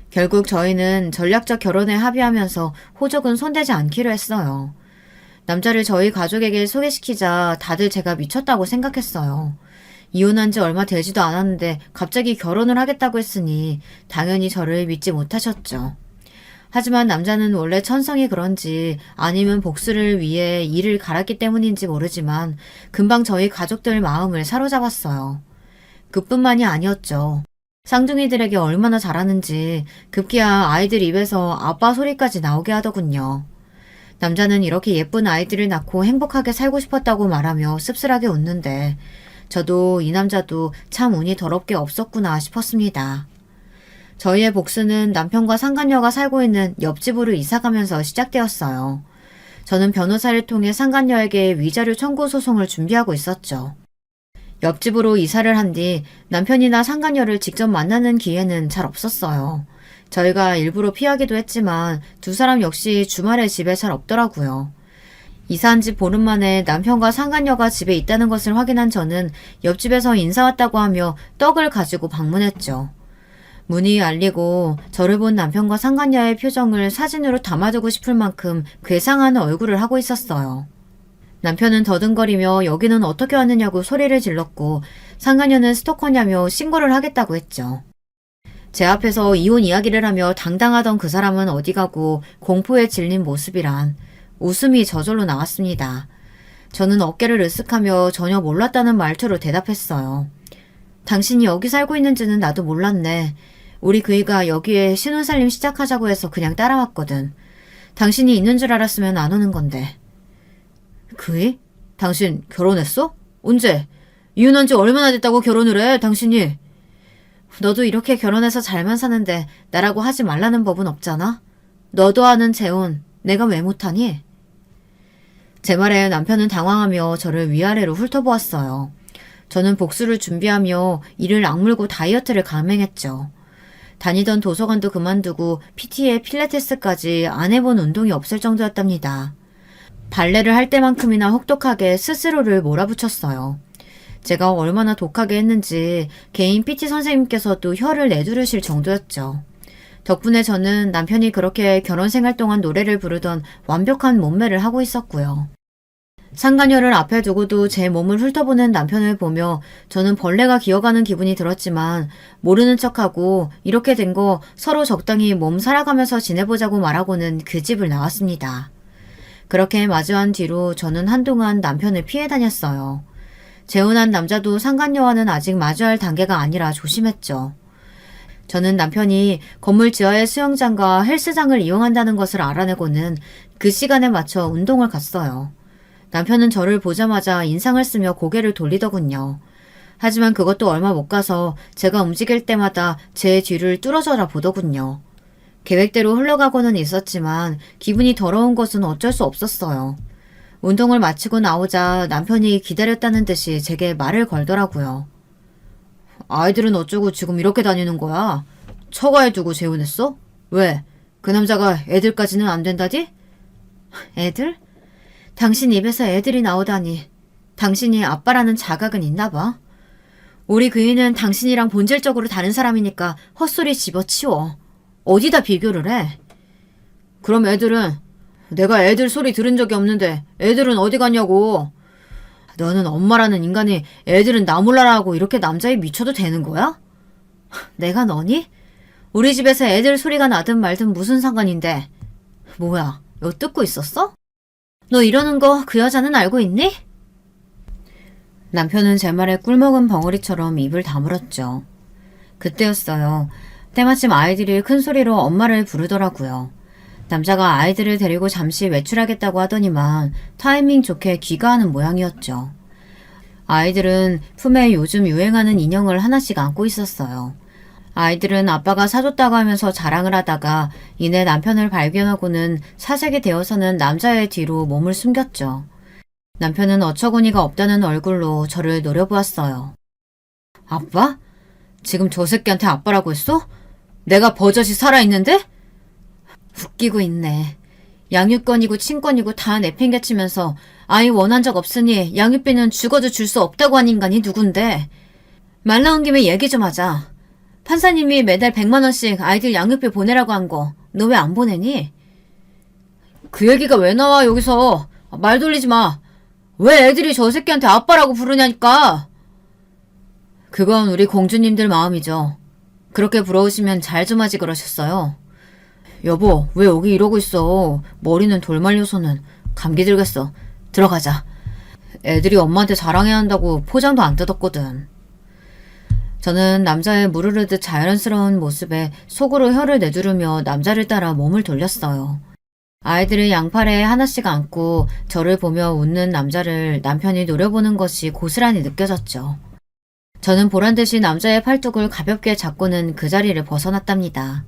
결국 저희는 전략적 결혼에 합의하면서 호적은 손대지 않기로 했어요. 남자를 저희 가족에게 소개시키자 다들 제가 미쳤다고 생각했어요. 이혼한 지 얼마 되지도 않았는데 갑자기 결혼을 하겠다고 했으니 당연히 저를 믿지 못하셨죠. 하지만 남자는 원래 천성이 그런지 아니면 복수를 위해 이를 갈았기 때문인지 모르지만 금방 저희 가족들 마음을 사로잡았어요. 그뿐만이 아니었죠. 쌍둥이들에게 얼마나 잘하는지 급기야 아이들 입에서 아빠 소리까지 나오게 하더군요. 남자는 이렇게 예쁜 아이들을 낳고 행복하게 살고 싶었다고 말하며 씁쓸하게 웃는데 저도 이 남자도 참 운이 더럽게 없었구나 싶었습니다. 저희의 복수는 남편과 상간녀가 살고 있는 옆집으로 이사가면서 시작되었어요. 저는 변호사를 통해 상간녀에게 위자료 청구 소송을 준비하고 있었죠. 옆집으로 이사를 한 뒤 남편이나 상간녀를 직접 만나는 기회는 잘 없었어요. 저희가 일부러 피하기도 했지만 두 사람 역시 주말에 집에 잘 없더라고요. 이사한 지 보름 만에 남편과 상간녀가 집에 있다는 것을 확인한 저는 옆집에서 인사 왔다고 하며 떡을 가지고 방문했죠. 문이 열리고 저를 본 남편과 상간녀의 표정을 사진으로 담아두고 싶을 만큼 괴상한 얼굴을 하고 있었어요. 남편은 더듬거리며 여기는 어떻게 왔느냐고 소리를 질렀고 상간녀는 스토커냐며 신고를 하겠다고 했죠. 제 앞에서 이혼 이야기를 하며 당당하던 그 사람은 어디 가고 공포에 질린 모습이란 웃음이 저절로 나왔습니다. 저는 어깨를 으쓱하며 전혀 몰랐다는 말투로 대답했어요. 당신이 여기 살고 있는지는 나도 몰랐네. 우리 그이가 여기에 신혼살림 시작하자고 해서 그냥 따라왔거든. 당신이 있는 줄 알았으면 안 오는 건데. 그이? 당신 결혼했어? 언제? 이혼한 지 얼마나 됐다고 결혼을 해, 당신이? 너도 이렇게 결혼해서 잘만 사는데 나라고 하지 말라는 법은 없잖아? 너도 아는 재혼, 내가 왜 못하니? 제 말에 남편은 당황하며 저를 위아래로 훑어보았어요. 저는 복수를 준비하며 이를 악물고 다이어트를 감행했죠. 다니던 도서관도 그만두고 PT에 필라테스까지 안 해본 운동이 없을 정도였답니다. 발레를 할 때만큼이나 혹독하게 스스로를 몰아붙였어요. 제가 얼마나 독하게 했는지 개인 PT 선생님께서도 혀를 내두르실 정도였죠. 덕분에 저는 남편이 그렇게 결혼 생활 동안 노래를 부르던 완벽한 몸매를 하고 있었고요. 상간녀를 앞에 두고도 제 몸을 훑어보는 남편을 보며 저는 벌레가 기어가는 기분이 들었지만 모르는 척하고 이렇게 된 거 서로 적당히 몸 살아가면서 지내보자고 말하고는 그 집을 나왔습니다. 그렇게 마주한 뒤로 저는 한동안 남편을 피해 다녔어요. 재혼한 남자도 상간녀와는 아직 마주할 단계가 아니라 조심했죠. 저는 남편이 건물 지하의 수영장과 헬스장을 이용한다는 것을 알아내고는 그 시간에 맞춰 운동을 갔어요. 남편은 저를 보자마자 인상을 쓰며 고개를 돌리더군요. 하지만 그것도 얼마 못 가서 제가 움직일 때마다 제 뒤를 뚫어져라 보더군요. 계획대로 흘러가고는 있었지만 기분이 더러운 것은 어쩔 수 없었어요. 운동을 마치고 나오자 남편이 기다렸다는 듯이 제게 말을 걸더라고요. 아이들은 어쩌고 지금 이렇게 다니는 거야? 처가에 두고 재혼했어? 왜? 그 남자가 애들까지는 안 된다디? 애들? 당신 입에서 애들이 나오다니. 당신이 아빠라는 자각은 있나 봐. 우리 그이는 당신이랑 본질적으로 다른 사람이니까 헛소리 집어치워. 어디다 비교를 해? 그럼 애들은? 내가 애들 소리 들은 적이 없는데 애들은 어디 갔냐고. 너는 엄마라는 인간이 애들은 나 몰라라 하고 이렇게 남자에 미쳐도 되는 거야? 내가 너니? 우리 집에서 애들 소리가 나든 말든 무슨 상관인데. 뭐야, 엿듣고 있었어? 너 이러는 거 그 여자는 알고 있니? 남편은 제 말에 꿀먹은 벙어리처럼 입을 다물었죠. 그때였어요. 때마침 아이들이 큰 소리로 엄마를 부르더라고요. 남자가 아이들을 데리고 잠시 외출하겠다고 하더니만 타이밍 좋게 귀가하는 모양이었죠. 아이들은 품에 요즘 유행하는 인형을 하나씩 안고 있었어요. 아이들은 아빠가 사줬다고 하면서 자랑을 하다가 이내 남편을 발견하고는 사색이 되어서는 남자의 뒤로 몸을 숨겼죠. 남편은 어처구니가 없다는 얼굴로 저를 노려보았어요. 아빠? 지금 저 새끼한테 아빠라고 했어? 내가 버젓이 살아있는데? 웃기고 있네. 양육권이고 친권이고 다 내팽개치면서 아이 원한 적 없으니 양육비는 죽어도 줄 수 없다고 한 인간이 누군데. 말 나온 김에 얘기 좀 하자. 판사님이 매달 100만 원씩 아이들 양육비 보내라고 한 거 너 왜 안 보내니? 그 얘기가 왜 나와 여기서. 말 돌리지 마. 왜 애들이 저 새끼한테 아빠라고 부르냐니까. 그건 우리 공주님들 마음이죠. 그렇게 부러우시면 잘 좀 하지 그러셨어요. 여보, 왜 여기 이러고 있어. 머리는 돌 말려서는. 감기 들겠어. 들어가자. 애들이 엄마한테 자랑해야 한다고 포장도 안 뜯었거든. 저는 남자의 무르르듯 자연스러운 모습에 속으로 혀를 내두르며 남자를 따라 몸을 돌렸어요. 아이들을 양팔에 하나씩 안고 저를 보며 웃는 남자를 남편이 노려보는 것이 고스란히 느껴졌죠. 저는 보란듯이 남자의 팔뚝을 가볍게 잡고는 그 자리를 벗어났답니다.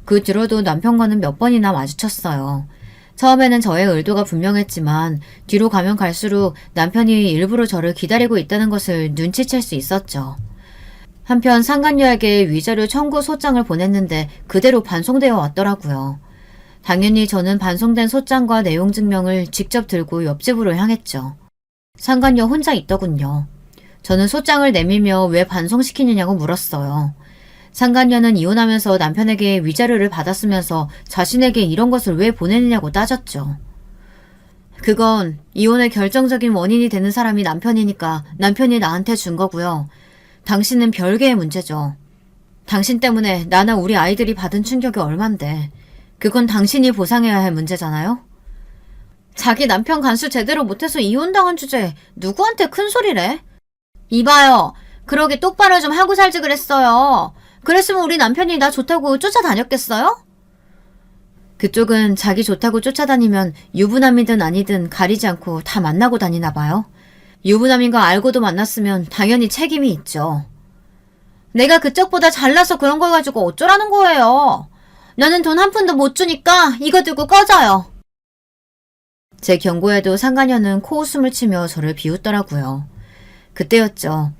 그 뒤로도 남편과는 몇 번이나 마주쳤어요. 처음에는 저의 의도가 분명했지만 뒤로 가면 갈수록 남편이 일부러 저를 기다리고 있다는 것을 눈치챌 수 있었죠. 한편 상간녀에게 위자료 청구 소장을 보냈는데 그대로 반송되어 왔더라고요. 당연히 저는 반송된 소장과 내용 증명을 직접 들고 옆집으로 향했죠. 상간녀 혼자 있더군요. 저는 소장을 내밀며 왜 반송시키느냐고 물었어요. 상간녀는 이혼하면서 남편에게 위자료를 받았으면서 자신에게 이런 것을 왜 보내느냐고 따졌죠. 그건 이혼의 결정적인 원인이 되는 사람이 남편이니까 남편이 나한테 준 거고요. 당신은 별개의 문제죠. 당신 때문에 나나 우리 아이들이 받은 충격이 얼만데 그건 당신이 보상해야 할 문제잖아요? 자기 남편 간수 제대로 못해서 이혼당한 주제에 누구한테 큰 소리래? 이봐요. 그러게 똑바로 좀 하고 살지 그랬어요. 그랬으면 우리 남편이 나 좋다고 쫓아다녔겠어요? 그쪽은 자기 좋다고 쫓아다니면 유부남이든 아니든 가리지 않고 다 만나고 다니나 봐요. 유부남인 거 알고도 만났으면 당연히 책임이 있죠. 내가 그쪽보다 잘나서 그런 걸 가지고 어쩌라는 거예요. 나는 돈 한 푼도 못 주니까 이거 들고 꺼져요. 제 경고에도 상간녀는 코웃음을 치며 저를 비웃더라고요. 그때였죠.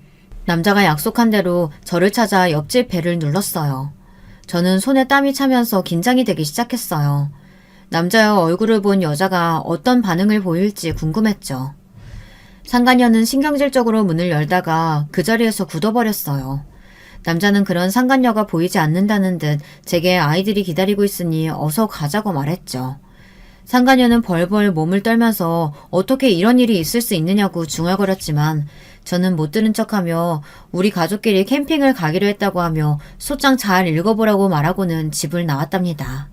남자가 약속한 대로 저를 찾아 옆집 벨을 눌렀어요. 저는 손에 땀이 차면서 긴장이 되기 시작했어요. 남자의 얼굴을 본 여자가 어떤 반응을 보일지 궁금했죠. 상간녀는 신경질적으로 문을 열다가 그 자리에서 굳어버렸어요. 남자는 그런 상간녀가 보이지 않는다는 듯 제게 아이들이 기다리고 있으니 어서 가자고 말했죠. 상간녀는 벌벌 몸을 떨면서 어떻게 이런 일이 있을 수 있느냐고 중얼거렸지만 저는 못 들은 척하며 우리 가족끼리 캠핑을 가기로 했다고 하며 소장 잘 읽어보라고 말하고는 집을 나왔답니다.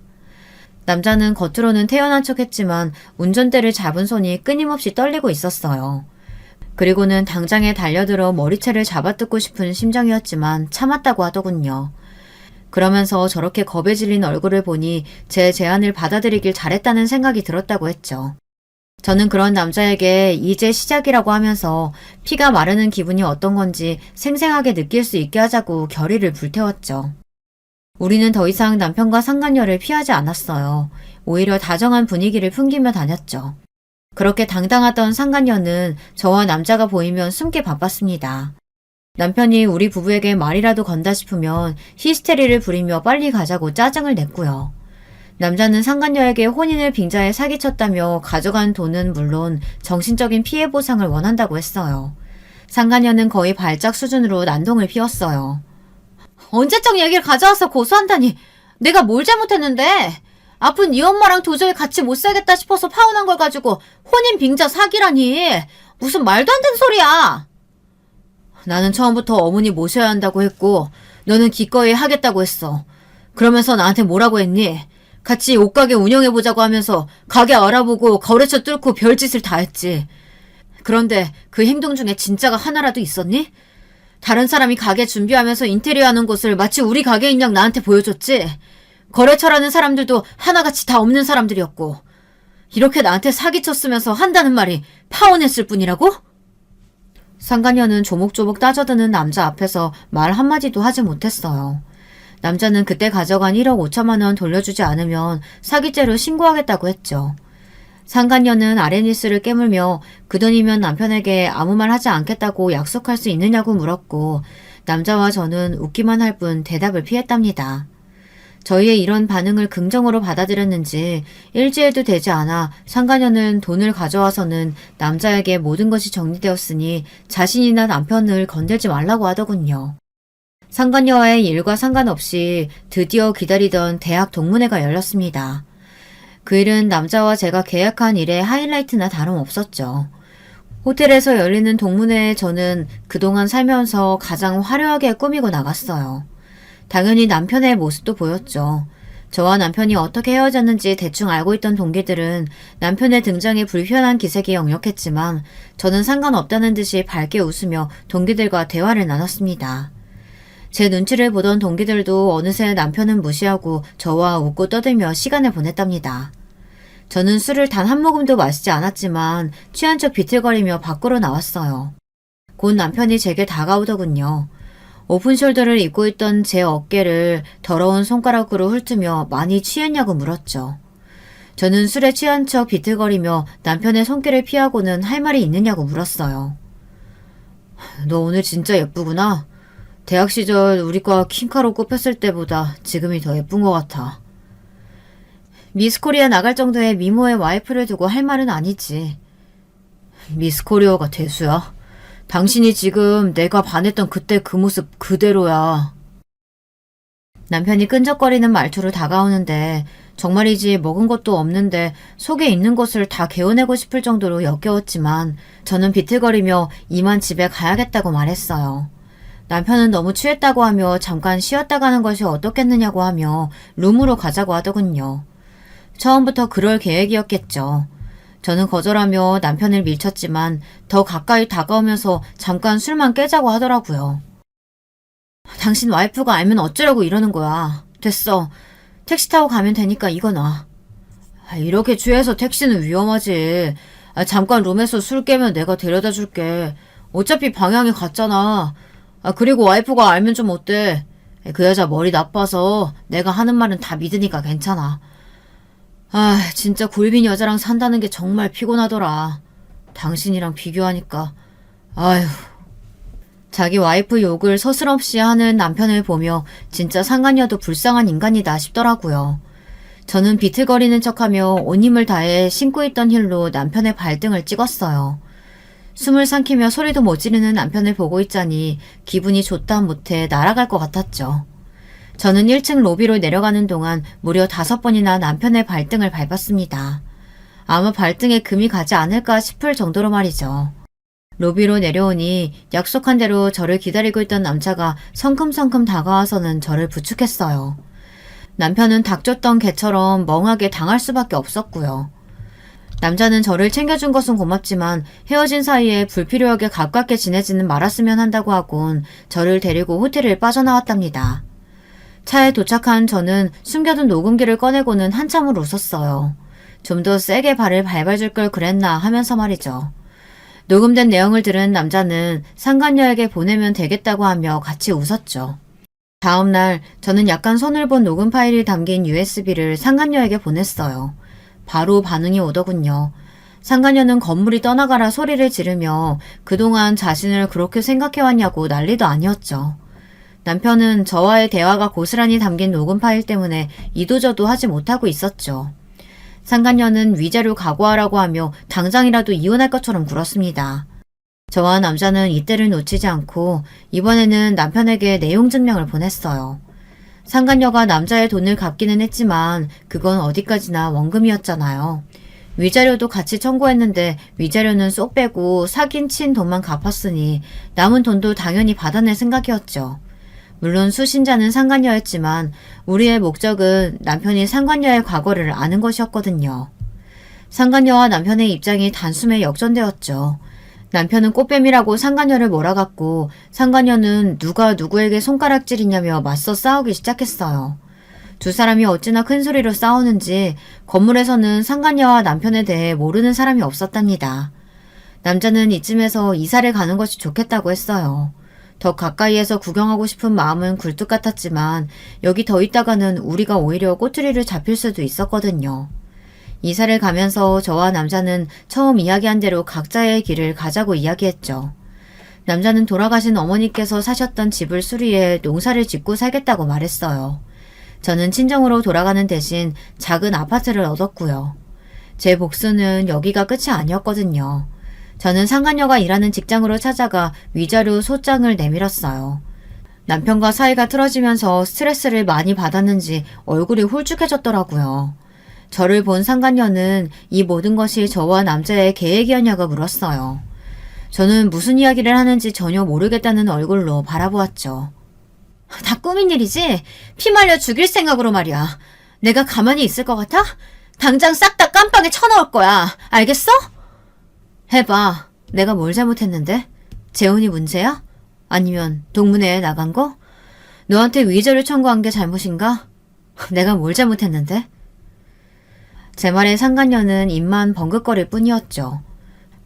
남자는 겉으로는 태연한 척했지만 운전대를 잡은 손이 끊임없이 떨리고 있었어요. 그리고는 당장에 달려들어 머리채를 잡아뜯고 싶은 심정이었지만 참았다고 하더군요. 그러면서 저렇게 겁에 질린 얼굴을 보니 제 제안을 받아들이길 잘했다는 생각이 들었다고 했죠. 저는 그런 남자에게 이제 시작이라고 하면서 피가 마르는 기분이 어떤 건지 생생하게 느낄 수 있게 하자고 결의를 불태웠죠. 우리는 더 이상 남편과 상간녀를 피하지 않았어요. 오히려 다정한 분위기를 풍기며 다녔죠. 그렇게 당당하던 상간녀는 저와 남자가 보이면 숨기 바빴습니다. 남편이 우리 부부에게 말이라도 건다 싶으면 히스테리를 부리며 빨리 가자고 짜증을 냈고요. 남자는 상간녀에게 혼인을 빙자해 사기쳤다며 가져간 돈은 물론 정신적인 피해 보상을 원한다고 했어요. 상간녀는 거의 발작 수준으로 난동을 피웠어요. 언제적 얘기를 가져와서 고소한다니 내가 뭘 잘못했는데 아픈 네 엄마랑 도저히 같이 못 살겠다 싶어서 파혼한 걸 가지고 혼인 빙자 사기라니 무슨 말도 안 되는 소리야. 나는 처음부터 어머니 모셔야 한다고 했고 너는 기꺼이 하겠다고 했어. 그러면서 나한테 뭐라고 했니? 같이 옷가게 운영해보자고 하면서 가게 알아보고 거래처 뚫고 별짓을 다 했지. 그런데 그 행동 중에 진짜가 하나라도 있었니? 다른 사람이 가게 준비하면서 인테리어 하는 곳을 마치 우리 가게인 양 나한테 보여줬지. 거래처라는 사람들도 하나같이 다 없는 사람들이었고 이렇게 나한테 사기쳤으면서 한다는 말이 파혼했을 뿐이라고? 상간녀는 조목조목 따져드는 남자 앞에서 말 한마디도 하지 못했어요. 남자는 그때 가져간 1억 5천만 원 돌려주지 않으면 사기죄로 신고하겠다고 했죠. 상간녀는 아레니스를 깨물며 그 돈이면 남편에게 아무 말 하지 않겠다고 약속할 수 있느냐고 물었고 남자와 저는 웃기만 할 뿐 대답을 피했답니다. 저희의 이런 반응을 긍정으로 받아들였는지 일주일도 되지 않아 상간녀는 돈을 가져와서는 남자에게 모든 것이 정리되었으니 자신이나 남편을 건들지 말라고 하더군요. 상간녀와의 일과 상관없이 드디어 기다리던 대학 동문회가 열렸습니다. 그 일은 남자와 제가 계약한 일의 하이라이트나 다름없었죠. 호텔에서 열리는 동문회에 저는 그동안 살면서 가장 화려하게 꾸미고 나갔어요. 당연히 남편의 모습도 보였죠. 저와 남편이 어떻게 헤어졌는지 대충 알고 있던 동기들은 남편의 등장에 불편한 기색이 역력했지만 저는 상관없다는 듯이 밝게 웃으며 동기들과 대화를 나눴습니다. 제 눈치를 보던 동기들도 어느새 남편은 무시하고 저와 웃고 떠들며 시간을 보냈답니다. 저는 술을 단 한 모금도 마시지 않았지만 취한 척 비틀거리며 밖으로 나왔어요. 곧 남편이 제게 다가오더군요. 오픈숄더를 입고 있던 제 어깨를 더러운 손가락으로 훑으며 많이 취했냐고 물었죠. 저는 술에 취한 척 비틀거리며 남편의 손길을 피하고는 할 말이 있느냐고 물었어요. 너 오늘 진짜 예쁘구나. 대학 시절 우리과 킹카로 꼽혔을 때보다 지금이 더 예쁜 것 같아. 미스코리아 나갈 정도의 미모의 와이프를 두고 할 말은 아니지. 미스코리아가 대수야. 당신이 지금 내가 반했던 그때 그 모습 그대로야. 남편이 끈적거리는 말투로 다가오는데 정말이지 먹은 것도 없는데 속에 있는 것을 다 개어내고 싶을 정도로 역겨웠지만 저는 비틀거리며 이만 집에 가야겠다고 말했어요. 남편은 너무 취했다고 하며 잠깐 쉬었다 가는 것이 어떻겠느냐고 하며 룸으로 가자고 하더군요. 처음부터 그럴 계획이었겠죠. 저는 거절하며 남편을 밀쳤지만 더 가까이 다가오면서 잠깐 술만 깨자고 하더라고요. 당신 와이프가 알면 어쩌려고 이러는 거야. 됐어. 택시 타고 가면 되니까 이거 놔. 이렇게 취해서 택시는 위험하지. 잠깐 룸에서 술 깨면 내가 데려다 줄게. 어차피 방향이 같잖아. 그리고 와이프가 알면 좀 어때? 그 여자 머리 나빠서 내가 하는 말은 다 믿으니까 괜찮아. 진짜 골빈 여자랑 산다는 게 정말 피곤하더라. 당신이랑 비교하니까. 아휴. 자기 와이프 욕을 서슴없이 하는 남편을 보며 진짜 상간녀도 불쌍한 인간이다 싶더라고요. 저는 비틀거리는 척하며 온 힘을 다해 신고 있던 힐로 남편의 발등을 찍었어요. 숨을 삼키며 소리도 못 지르는 남편을 보고 있자니 기분이 좋다 못해 날아갈 것 같았죠. 저는 1층 로비로 내려가는 동안 무려 5번이나 남편의 발등을 밟았습니다. 아마 발등에 금이 가지 않을까 싶을 정도로 말이죠. 로비로 내려오니 약속한 대로 저를 기다리고 있던 남자가 성큼성큼 다가와서는 저를 부축했어요. 남편은 닥쳤던 개처럼 멍하게 당할 수밖에 없었고요. 남자는 저를 챙겨준 것은 고맙지만 헤어진 사이에 불필요하게 가깝게 지내지는 말았으면 한다고 하곤 저를 데리고 호텔을 빠져나왔답니다. 차에 도착한 저는 숨겨둔 녹음기를 꺼내고는 한참을 웃었어요. 좀 더 세게 발을 밟아줄 걸 그랬나 하면서 말이죠. 녹음된 내용을 들은 남자는 상간녀에게 보내면 되겠다고 하며 같이 웃었죠. 다음날 저는 약간 손을 본 녹음 파일이 담긴 USB를 상간녀에게 보냈어요. 바로 반응이 오더군요. 상간녀는 건물이 떠나가라 소리를 지르며 그동안 자신을 그렇게 생각해왔냐고 난리도 아니었죠. 남편은 저와의 대화가 고스란히 담긴 녹음 파일 때문에 이도저도 하지 못하고 있었죠. 상간녀는 위자료 각오하라고 하며 당장이라도 이혼할 것처럼 굴었습니다. 저와 남자는 이때를 놓치지 않고 이번에는 남편에게 내용 증명을 보냈어요. 상간녀가 남자의 돈을 갚기는 했지만 그건 어디까지나 원금이었잖아요. 위자료도 같이 청구했는데 위자료는 쏙 빼고 사귄 친 돈만 갚았으니 남은 돈도 당연히 받아낼 생각이었죠. 물론 수신자는 상간녀였지만 우리의 목적은 남편이 상간녀의 과거를 아는 것이었거든요. 상간녀와 남편의 입장이 단숨에 역전되었죠. 남편은 꽃뱀이라고 상간녀를 몰아갔고 상간녀는 누가 누구에게 손가락질이냐며 맞서 싸우기 시작했어요. 두 사람이 어찌나 큰 소리로 싸우는지 건물에서는 상간녀와 남편에 대해 모르는 사람이 없었답니다. 남자는 이쯤에서 이사를 가는 것이 좋겠다고 했어요. 더 가까이에서 구경하고 싶은 마음은 굴뚝 같았지만 여기 더 있다가는 우리가 오히려 꼬투리를 잡힐 수도 있었거든요. 이사를 가면서 저와 남자는 처음 이야기한 대로 각자의 길을 가자고 이야기했죠. 남자는 돌아가신 어머니께서 사셨던 집을 수리해 농사를 짓고 살겠다고 말했어요. 저는 친정으로 돌아가는 대신 작은 아파트를 얻었고요. 제 복수는 여기가 끝이 아니었거든요. 저는 상간녀가 일하는 직장으로 찾아가 위자료 소장을 내밀었어요. 남편과 사이가 틀어지면서 스트레스를 많이 받았는지 얼굴이 홀쭉해졌더라고요. 저를 본 상간녀는 이 모든 것이 저와 남자의 계획이었냐고 물었어요. 저는 무슨 이야기를 하는지 전혀 모르겠다는 얼굴로 바라보았죠. 다 꾸민 일이지? 피 말려 죽일 생각으로 말이야. 내가 가만히 있을 것 같아? 당장 싹 다 깜빵에 쳐넣을 거야. 알겠어? 해봐. 내가 뭘 잘못했는데? 재혼이 문제야? 아니면 동문회에 나간 거? 너한테 위자료 청구한 게 잘못인가? 내가 뭘 잘못했는데? 제 말에 상간녀는 입만 벙긋거릴 뿐이었죠.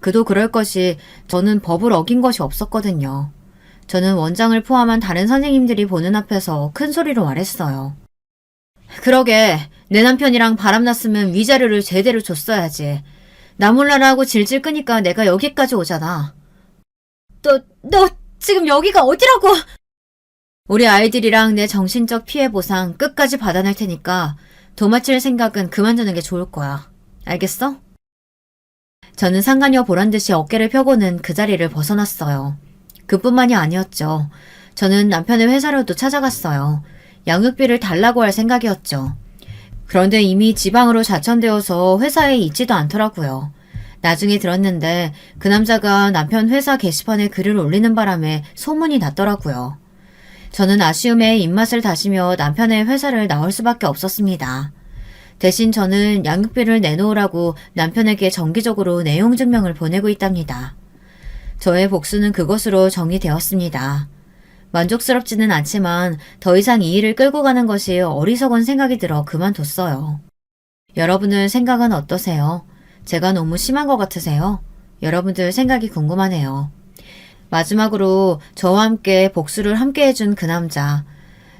그도 그럴 것이 저는 법을 어긴 것이 없었거든요. 저는 원장을 포함한 다른 선생님들이 보는 앞에서 큰 소리로 말했어요. 그러게 내 남편이랑 바람났으면 위자료를 제대로 줬어야지. 나 몰라라 하고 질질 끄니까 내가 여기까지 오잖아. 너 지금 여기가 어디라고? 우리 아이들이랑 내 정신적 피해 보상 끝까지 받아낼 테니까 도마칠 생각은 그만두는 게 좋을 거야. 알겠어? 저는 상간녀 보란듯이 어깨를 펴고는 그 자리를 벗어났어요. 그뿐만이 아니었죠. 저는 남편의 회사로도 찾아갔어요. 양육비를 달라고 할 생각이었죠. 그런데 이미 지방으로 자천되어서 회사에 있지도 않더라고요. 나중에 들었는데 그 남자가 남편 회사 게시판에 글을 올리는 바람에 소문이 났더라고요. 저는 아쉬움에 입맛을 다시며 남편의 회사를 나올 수밖에 없었습니다. 대신 저는 양육비를 내놓으라고 남편에게 정기적으로 내용 증명을 보내고 있답니다. 저의 복수는 그것으로 정리되었습니다. 만족스럽지는 않지만 더 이상 이 일을 끌고 가는 것이 어리석은 생각이 들어 그만뒀어요. 여러분들 생각은 어떠세요? 제가 너무 심한 것 같으세요? 여러분들 생각이 궁금하네요. 마지막으로 저와 함께 복수를 함께 해준 그 남자.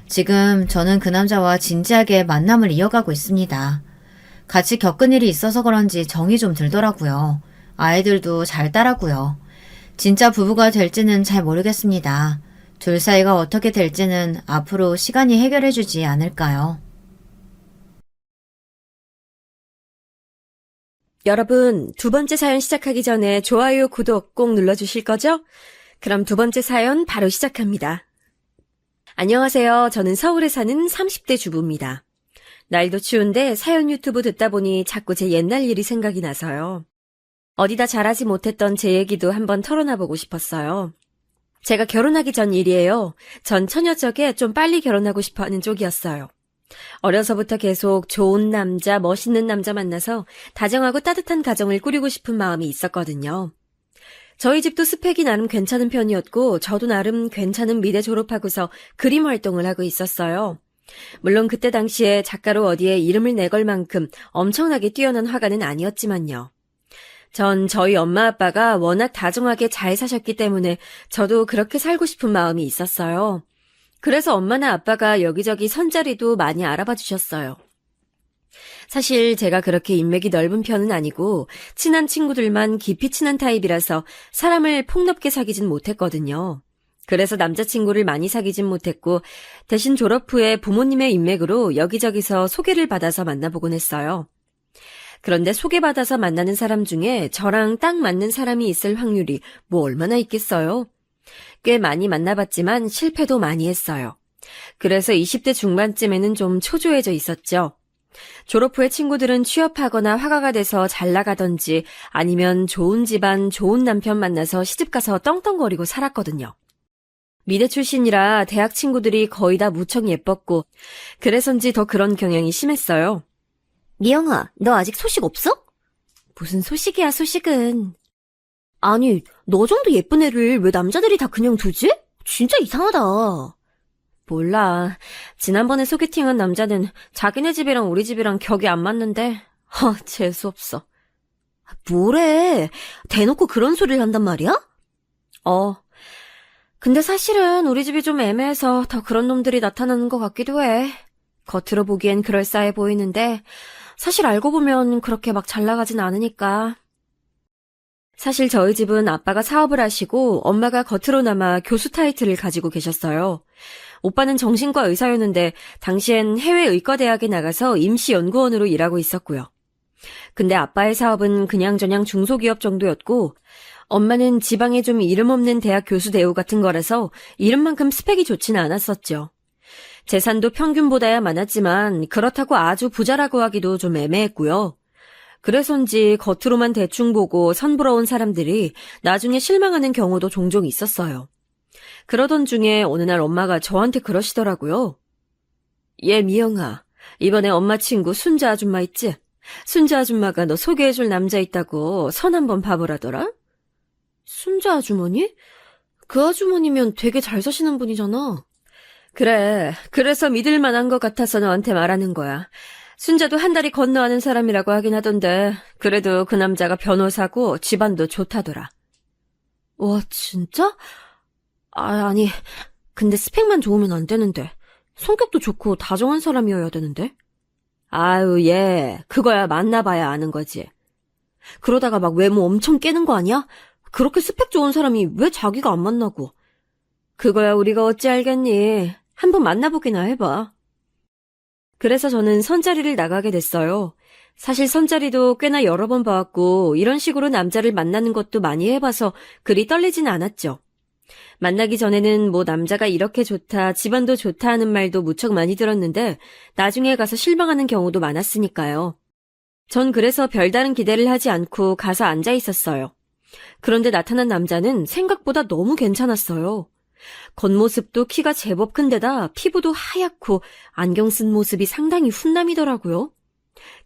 지금 저는 그 남자와 진지하게 만남을 이어가고 있습니다. 같이 겪은 일이 있어서 그런지 정이 좀 들더라고요. 아이들도 잘 따라고요. 진짜 부부가 될지는 잘 모르겠습니다. 둘 사이가 어떻게 될지는 앞으로 시간이 해결해주지 않을까요? 여러분, 두 번째 사연 시작하기 전에 좋아요, 구독 꼭 눌러주실 거죠? 그럼 두 번째 사연 바로 시작합니다. 안녕하세요. 저는 서울에 사는 30대 주부입니다. 날도 추운데 사연 유튜브 듣다 보니 자꾸 제 옛날 일이 생각이 나서요. 어디다 잘하지 못했던 제 얘기도 한번 털어놔보고 싶었어요. 제가 결혼하기 전 일이에요. 전 처녀적에 좀 빨리 결혼하고 싶어하는 쪽이었어요. 어려서부터 계속 좋은 남자, 멋있는 남자 만나서 다정하고 따뜻한 가정을 꾸리고 싶은 마음이 있었거든요. 저희 집도 스펙이 나름 괜찮은 편이었고 저도 나름 괜찮은 미대 졸업하고서 그림 활동을 하고 있었어요. 물론 그때 당시에 작가로 어디에 이름을 내걸 만큼 엄청나게 뛰어난 화가는 아니었지만요. 전 저희 엄마 아빠가 워낙 다정하게 잘 사셨기 때문에 저도 그렇게 살고 싶은 마음이 있었어요. 그래서 엄마나 아빠가 여기저기 선자리도 많이 알아봐 주셨어요. 사실 제가 그렇게 인맥이 넓은 편은 아니고 친한 친구들만 깊이 친한 타입이라서 사람을 폭넓게 사귀진 못했거든요. 그래서 남자친구를 많이 사귀진 못했고 대신 졸업 후에 부모님의 인맥으로 여기저기서 소개를 받아서 만나보곤 했어요. 그런데 소개받아서 만나는 사람 중에 저랑 딱 맞는 사람이 있을 확률이 뭐 얼마나 있겠어요? 꽤 많이 만나봤지만 실패도 많이 했어요. 그래서 20대 중반쯤에는 좀 초조해져 있었죠. 졸업 후에 친구들은 취업하거나 화가가 돼서 잘 나가던지 아니면 좋은 집안, 좋은 남편 만나서 시집가서 떵떵거리고 살았거든요. 미대 출신이라 대학 친구들이 거의 다 무척 예뻤고 그래서인지 더 그런 경향이 심했어요. 미영아, 너 아직 소식 없어? 무슨 소식이야, 소식은. 아니, 너 정도 예쁜 애를 왜 남자들이 다 그냥 두지? 진짜 이상하다. 몰라. 지난번에 소개팅한 남자는 자기네 집이랑 우리 집이랑 격이 안 맞는데 재수없어. 뭐래? 대놓고 그런 소리를 한단 말이야? 근데 사실은 우리 집이 좀 애매해서 더 그런 놈들이 나타나는 것 같기도 해. 겉으로 보기엔 그럴싸해 보이는데 사실 알고 보면 그렇게 막 잘 나가진 않으니까. 사실 저희 집은 아빠가 사업을 하시고 엄마가 겉으로나마 교수 타이틀을 가지고 계셨어요. 오빠는 정신과 의사였는데 당시엔 해외 의과대학에 나가서 임시연구원으로 일하고 있었고요. 근데 아빠의 사업은 그냥저냥 중소기업 정도였고 엄마는 지방에 좀 이름 없는 대학 교수 대우 같은 거라서 이름만큼 스펙이 좋지는 않았었죠. 재산도 평균보다야 많았지만 그렇다고 아주 부자라고 하기도 좀 애매했고요. 그래서인지 겉으로만 대충 보고 선부러운 사람들이 나중에 실망하는 경우도 종종 있었어요. 그러던 중에 어느 날 엄마가 저한테 그러시더라고요. 얘 미영아, 이번에 엄마 친구 순자 아줌마 있지? 순자 아줌마가 너 소개해줄 남자 있다고 선 한번 봐보라더라? 순자 아주머니? 그 아주머니면 되게 잘 사시는 분이잖아. 그래, 그래서 믿을 만한 것 같아서 너한테 말하는 거야. 순자도 한 다리 건너 아는 사람이라고 하긴 하던데 그래도 그 남자가 변호사고 집안도 좋다더라. 와, 진짜? 아니, 근데 스펙만 좋으면 안 되는데. 성격도 좋고 다정한 사람이어야 되는데. 아유, 얘, 그거야 만나봐야 아는 거지. 그러다가 막 외모 엄청 깨는 거 아니야? 그렇게 스펙 좋은 사람이 왜 자기가 안 만나고. 그거야 우리가 어찌 알겠니. 한번 만나보기나 해봐. 그래서 저는 선자리를 나가게 됐어요. 사실 선자리도 꽤나 여러 번 봐왔고 이런 식으로 남자를 만나는 것도 많이 해봐서 그리 떨리진 않았죠. 만나기 전에는 뭐 남자가 이렇게 좋다, 집안도 좋다 하는 말도 무척 많이 들었는데 나중에 가서 실망하는 경우도 많았으니까요. 전 그래서 별다른 기대를 하지 않고 가서 앉아 있었어요. 그런데 나타난 남자는 생각보다 너무 괜찮았어요. 겉모습도 키가 제법 큰데다 피부도 하얗고 안경 쓴 모습이 상당히 훈남이더라고요.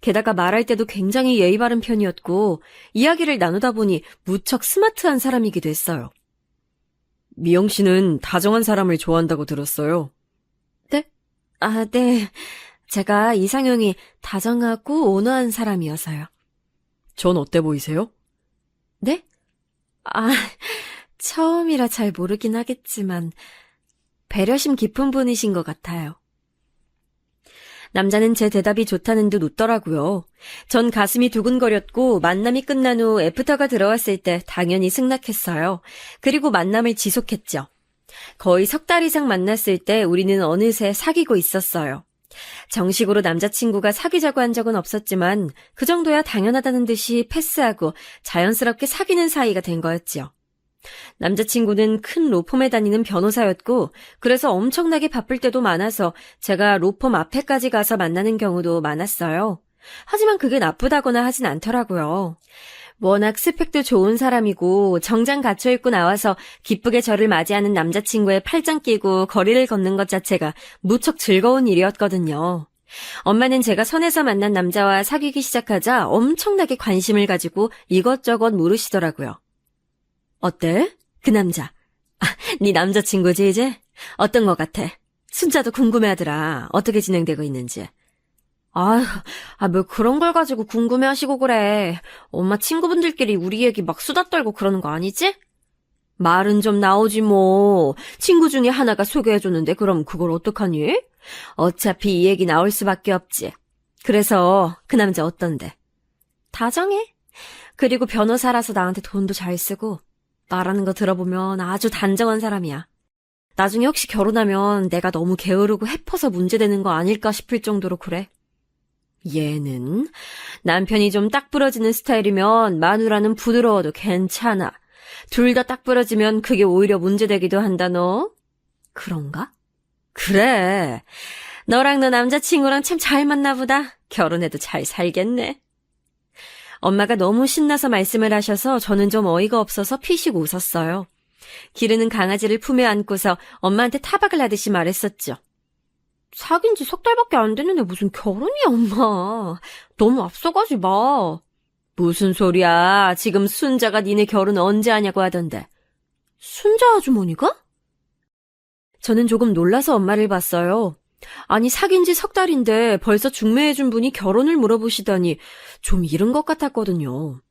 게다가 말할 때도 굉장히 예의 바른 편이었고 이야기를 나누다 보니 무척 스마트한 사람이기도 했어요. 미영 씨는 다정한 사람을 좋아한다고 들었어요. 네? 네. 제가 이상형이 다정하고 온화한 사람이어서요. 전 어때 보이세요? 네? 처음이라 잘 모르긴 하겠지만 배려심 깊은 분이신 것 같아요. 남자는 제 대답이 좋다는 듯 웃더라고요. 전 가슴이 두근거렸고 만남이 끝난 후 애프터가 들어왔을 때 당연히 승낙했어요. 그리고 만남을 지속했죠. 거의 석 달 이상 만났을 때 우리는 어느새 사귀고 있었어요. 정식으로 남자친구가 사귀자고 한 적은 없었지만 그 정도야 당연하다는 듯이 패스하고 자연스럽게 사귀는 사이가 된 거였죠. 남자친구는 큰 로펌에 다니는 변호사였고 그래서 엄청나게 바쁠 때도 많아서 제가 로펌 앞에까지 가서 만나는 경우도 많았어요. 하지만 그게 나쁘다거나 하진 않더라고요. 워낙 스펙도 좋은 사람이고 정장 갖춰 입고 나와서 기쁘게 저를 맞이하는 남자친구의 팔짱 끼고 거리를 걷는 것 자체가 무척 즐거운 일이었거든요. 엄마는 제가 선에서 만난 남자와 사귀기 시작하자 엄청나게 관심을 가지고 이것저것 물으시더라고요. 어때? 그 남자. 네 남자친구지 이제? 어떤 것 같아? 순자도 궁금해하더라. 어떻게 진행되고 있는지. 뭐 그런 걸 가지고 궁금해하시고 그래. 엄마 친구분들끼리 우리 얘기 막 수다 떨고 그러는 거 아니지? 말은 좀 나오지 뭐. 친구 중에 하나가 소개해줬는데 그럼 그걸 어떡하니? 어차피 이 얘기 나올 수밖에 없지. 그래서 그 남자 어떤데? 다정해. 그리고 변호사라서 나한테 돈도 잘 쓰고 말하는 거 들어보면 아주 단정한 사람이야. 나중에 혹시 결혼하면 내가 너무 게으르고 해퍼서 문제되는 거 아닐까 싶을 정도로 그래. 얘는 남편이 좀 딱 부러지는 스타일이면 마누라는 부드러워도 괜찮아. 둘 다 딱 부러지면 그게 오히려 문제되기도 한다 너. 그런가? 그래. 너랑 너 남자친구랑 참 잘 맞나 보다. 결혼해도 잘 살겠네. 엄마가 너무 신나서 말씀을 하셔서 저는 좀 어이가 없어서 피식 웃었어요. 기르는 강아지를 품에 안고서 엄마한테 타박을 하듯이 말했었죠. 사귄 지 석 달밖에 안 됐는데 무슨 결혼이야, 엄마. 너무 앞서가지 마. 무슨 소리야. 지금 순자가 니네 결혼 언제 하냐고 하던데. 순자 아주머니가? 저는 조금 놀라서 엄마를 봤어요. 아니 사귄 지 석 달인데 벌써 중매해준 분이 결혼을 물어보시다니 좀 이른 것 같았거든요.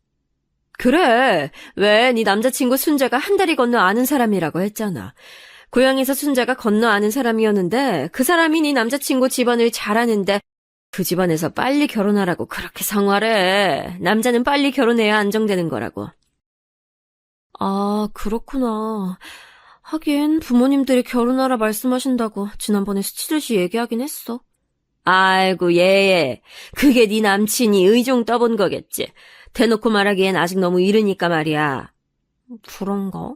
그래. 왜 네 남자친구 순자가 한 다리 건너 아는 사람이라고 했잖아. 고향에서 순자가 건너 아는 사람이었는데 그 사람이 네 남자친구 집안을 잘 아는데 그 집안에서 빨리 결혼하라고 그렇게 성화래. 남자는 빨리 결혼해야 안정되는 거라고. 아, 그렇구나. 하긴 부모님들이 결혼하라 말씀하신다고 지난번에 스치듯이 얘기하긴 했어. 아이고 얘 그게 네 남친이 의종 떠본 거겠지. 대놓고 말하기엔 아직 너무 이르니까 말이야. 그런가?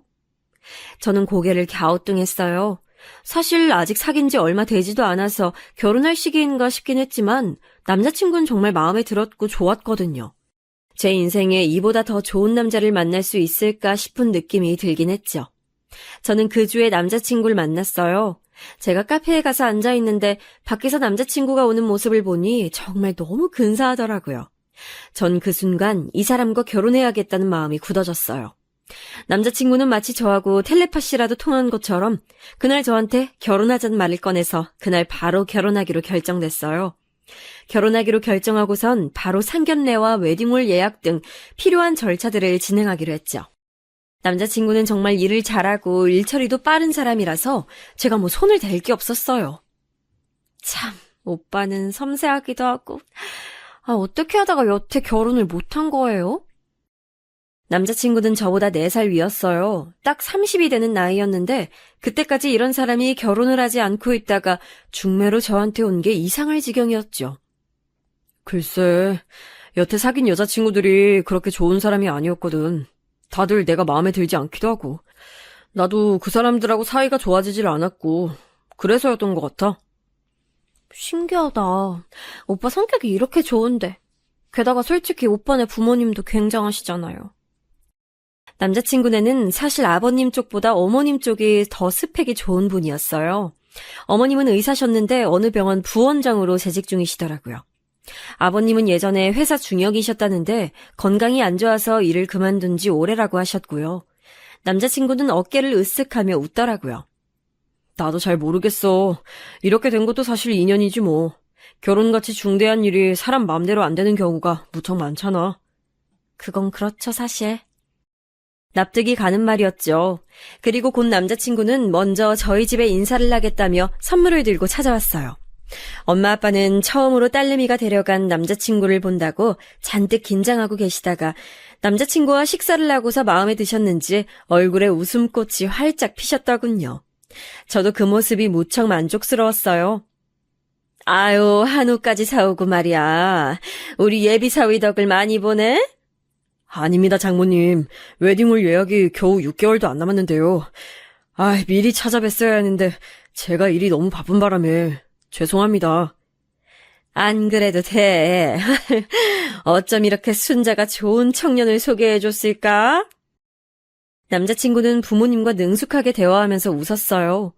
저는 고개를 갸우뚱했어요. 사실 아직 사귄 지 얼마 되지도 않아서 결혼할 시기인가 싶긴 했지만 남자친구는 정말 마음에 들었고 좋았거든요. 제 인생에 이보다 더 좋은 남자를 만날 수 있을까 싶은 느낌이 들긴 했죠. 저는 그 주에 남자친구를 만났어요. 제가 카페에 가서 앉아있는데 밖에서 남자친구가 오는 모습을 보니 정말 너무 근사하더라고요. 전 그 순간 이 사람과 결혼해야겠다는 마음이 굳어졌어요. 남자친구는 마치 저하고 텔레파시라도 통한 것처럼 그날 저한테 결혼하자는 말을 꺼내서 그날 바로 결혼하기로 결정됐어요. 결혼하기로 결정하고선 바로 상견례와 웨딩홀 예약 등 필요한 절차들을 진행하기로 했죠. 남자친구는 정말 일을 잘하고 일처리도 빠른 사람이라서 제가 뭐 손을 댈 게 없었어요. 참, 오빠는 섬세하기도 하고, 어떻게 하다가 여태 결혼을 못한 거예요? 남자친구는 저보다 4살 위였어요. 딱 30이 되는 나이였는데 그때까지 이런 사람이 결혼을 하지 않고 있다가 중매로 저한테 온 게 이상할 지경이었죠. 글쎄, 여태 사귄 여자친구들이 그렇게 좋은 사람이 아니었거든. 다들 내가 마음에 들지 않기도 하고. 나도 그 사람들하고 사이가 좋아지질 않았고 그래서였던 것 같아. 신기하다. 오빠 성격이 이렇게 좋은데. 게다가 솔직히 오빠네 부모님도 굉장하시잖아요. 남자친구네는 사실 아버님 쪽보다 어머님 쪽이 더 스펙이 좋은 분이었어요. 어머님은 의사셨는데 어느 병원 부원장으로 재직 중이시더라고요. 아버님은 예전에 회사 중역이셨다는데 건강이 안 좋아서 일을 그만둔 지 오래라고 하셨고요. 남자친구는 어깨를 으쓱하며 웃더라고요. 나도 잘 모르겠어. 이렇게 된 것도 사실 인연이지 뭐. 결혼같이 중대한 일이 사람 마음대로 안 되는 경우가 무척 많잖아. 그건 그렇죠, 사실. 납득이 가는 말이었죠. 그리고 곧 남자친구는 먼저 저희 집에 인사를 하겠다며 선물을 들고 찾아왔어요. 엄마 아빠는 처음으로 딸내미가 데려간 남자친구를 본다고 잔뜩 긴장하고 계시다가 남자친구와 식사를 하고서 마음에 드셨는지 얼굴에 웃음꽃이 활짝 피셨더군요. 저도 그 모습이 무척 만족스러웠어요. 아유, 한우까지 사오고 말이야. 우리 예비 사위 덕을 많이 보네? 아닙니다, 장모님. 웨딩홀 예약이 겨우 6개월도 안 남았는데요. 미리 찾아뵀어야 했는데 제가 일이 너무 바쁜 바람에 죄송합니다. 안 그래도 돼. 어쩜 이렇게 순자가 좋은 청년을 소개해줬을까? 남자친구는 부모님과 능숙하게 대화하면서 웃었어요.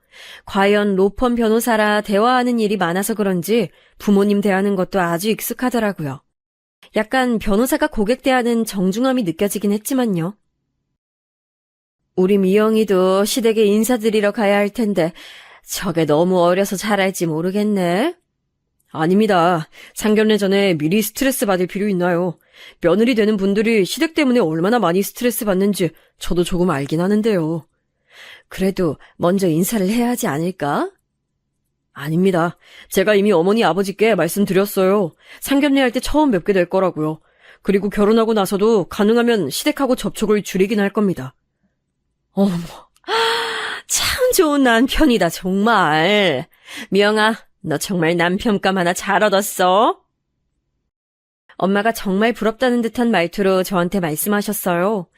과연 로펌 변호사라 대화하는 일이 많아서 그런지 부모님 대하는 것도 아주 익숙하더라고요. 약간 변호사가 고객 대하는 정중함이 느껴지긴 했지만요. 우리 미영이도 시댁에 인사드리러 가야 할 텐데 저게 너무 어려서 잘할지 모르겠네. 아닙니다. 상견례 전에 미리 스트레스 받을 필요 있나요? 며느리 되는 분들이 시댁 때문에 얼마나 많이 스트레스 받는지 저도 조금 알긴 하는데요. 그래도 먼저 인사를 해야 하지 않을까? 아닙니다. 제가 이미 어머니 아버지께 말씀드렸어요. 상견례 할 때 처음 뵙게 될 거라고요. 그리고 결혼하고 나서도 가능하면 시댁하고 접촉을 줄이긴 할 겁니다. 어머, 참 좋은 남편이다, 정말. 미영아, 너 정말 남편감 하나 잘 얻었어. 엄마가 정말 부럽다는 듯한 말투로 저한테 말씀하셨어요.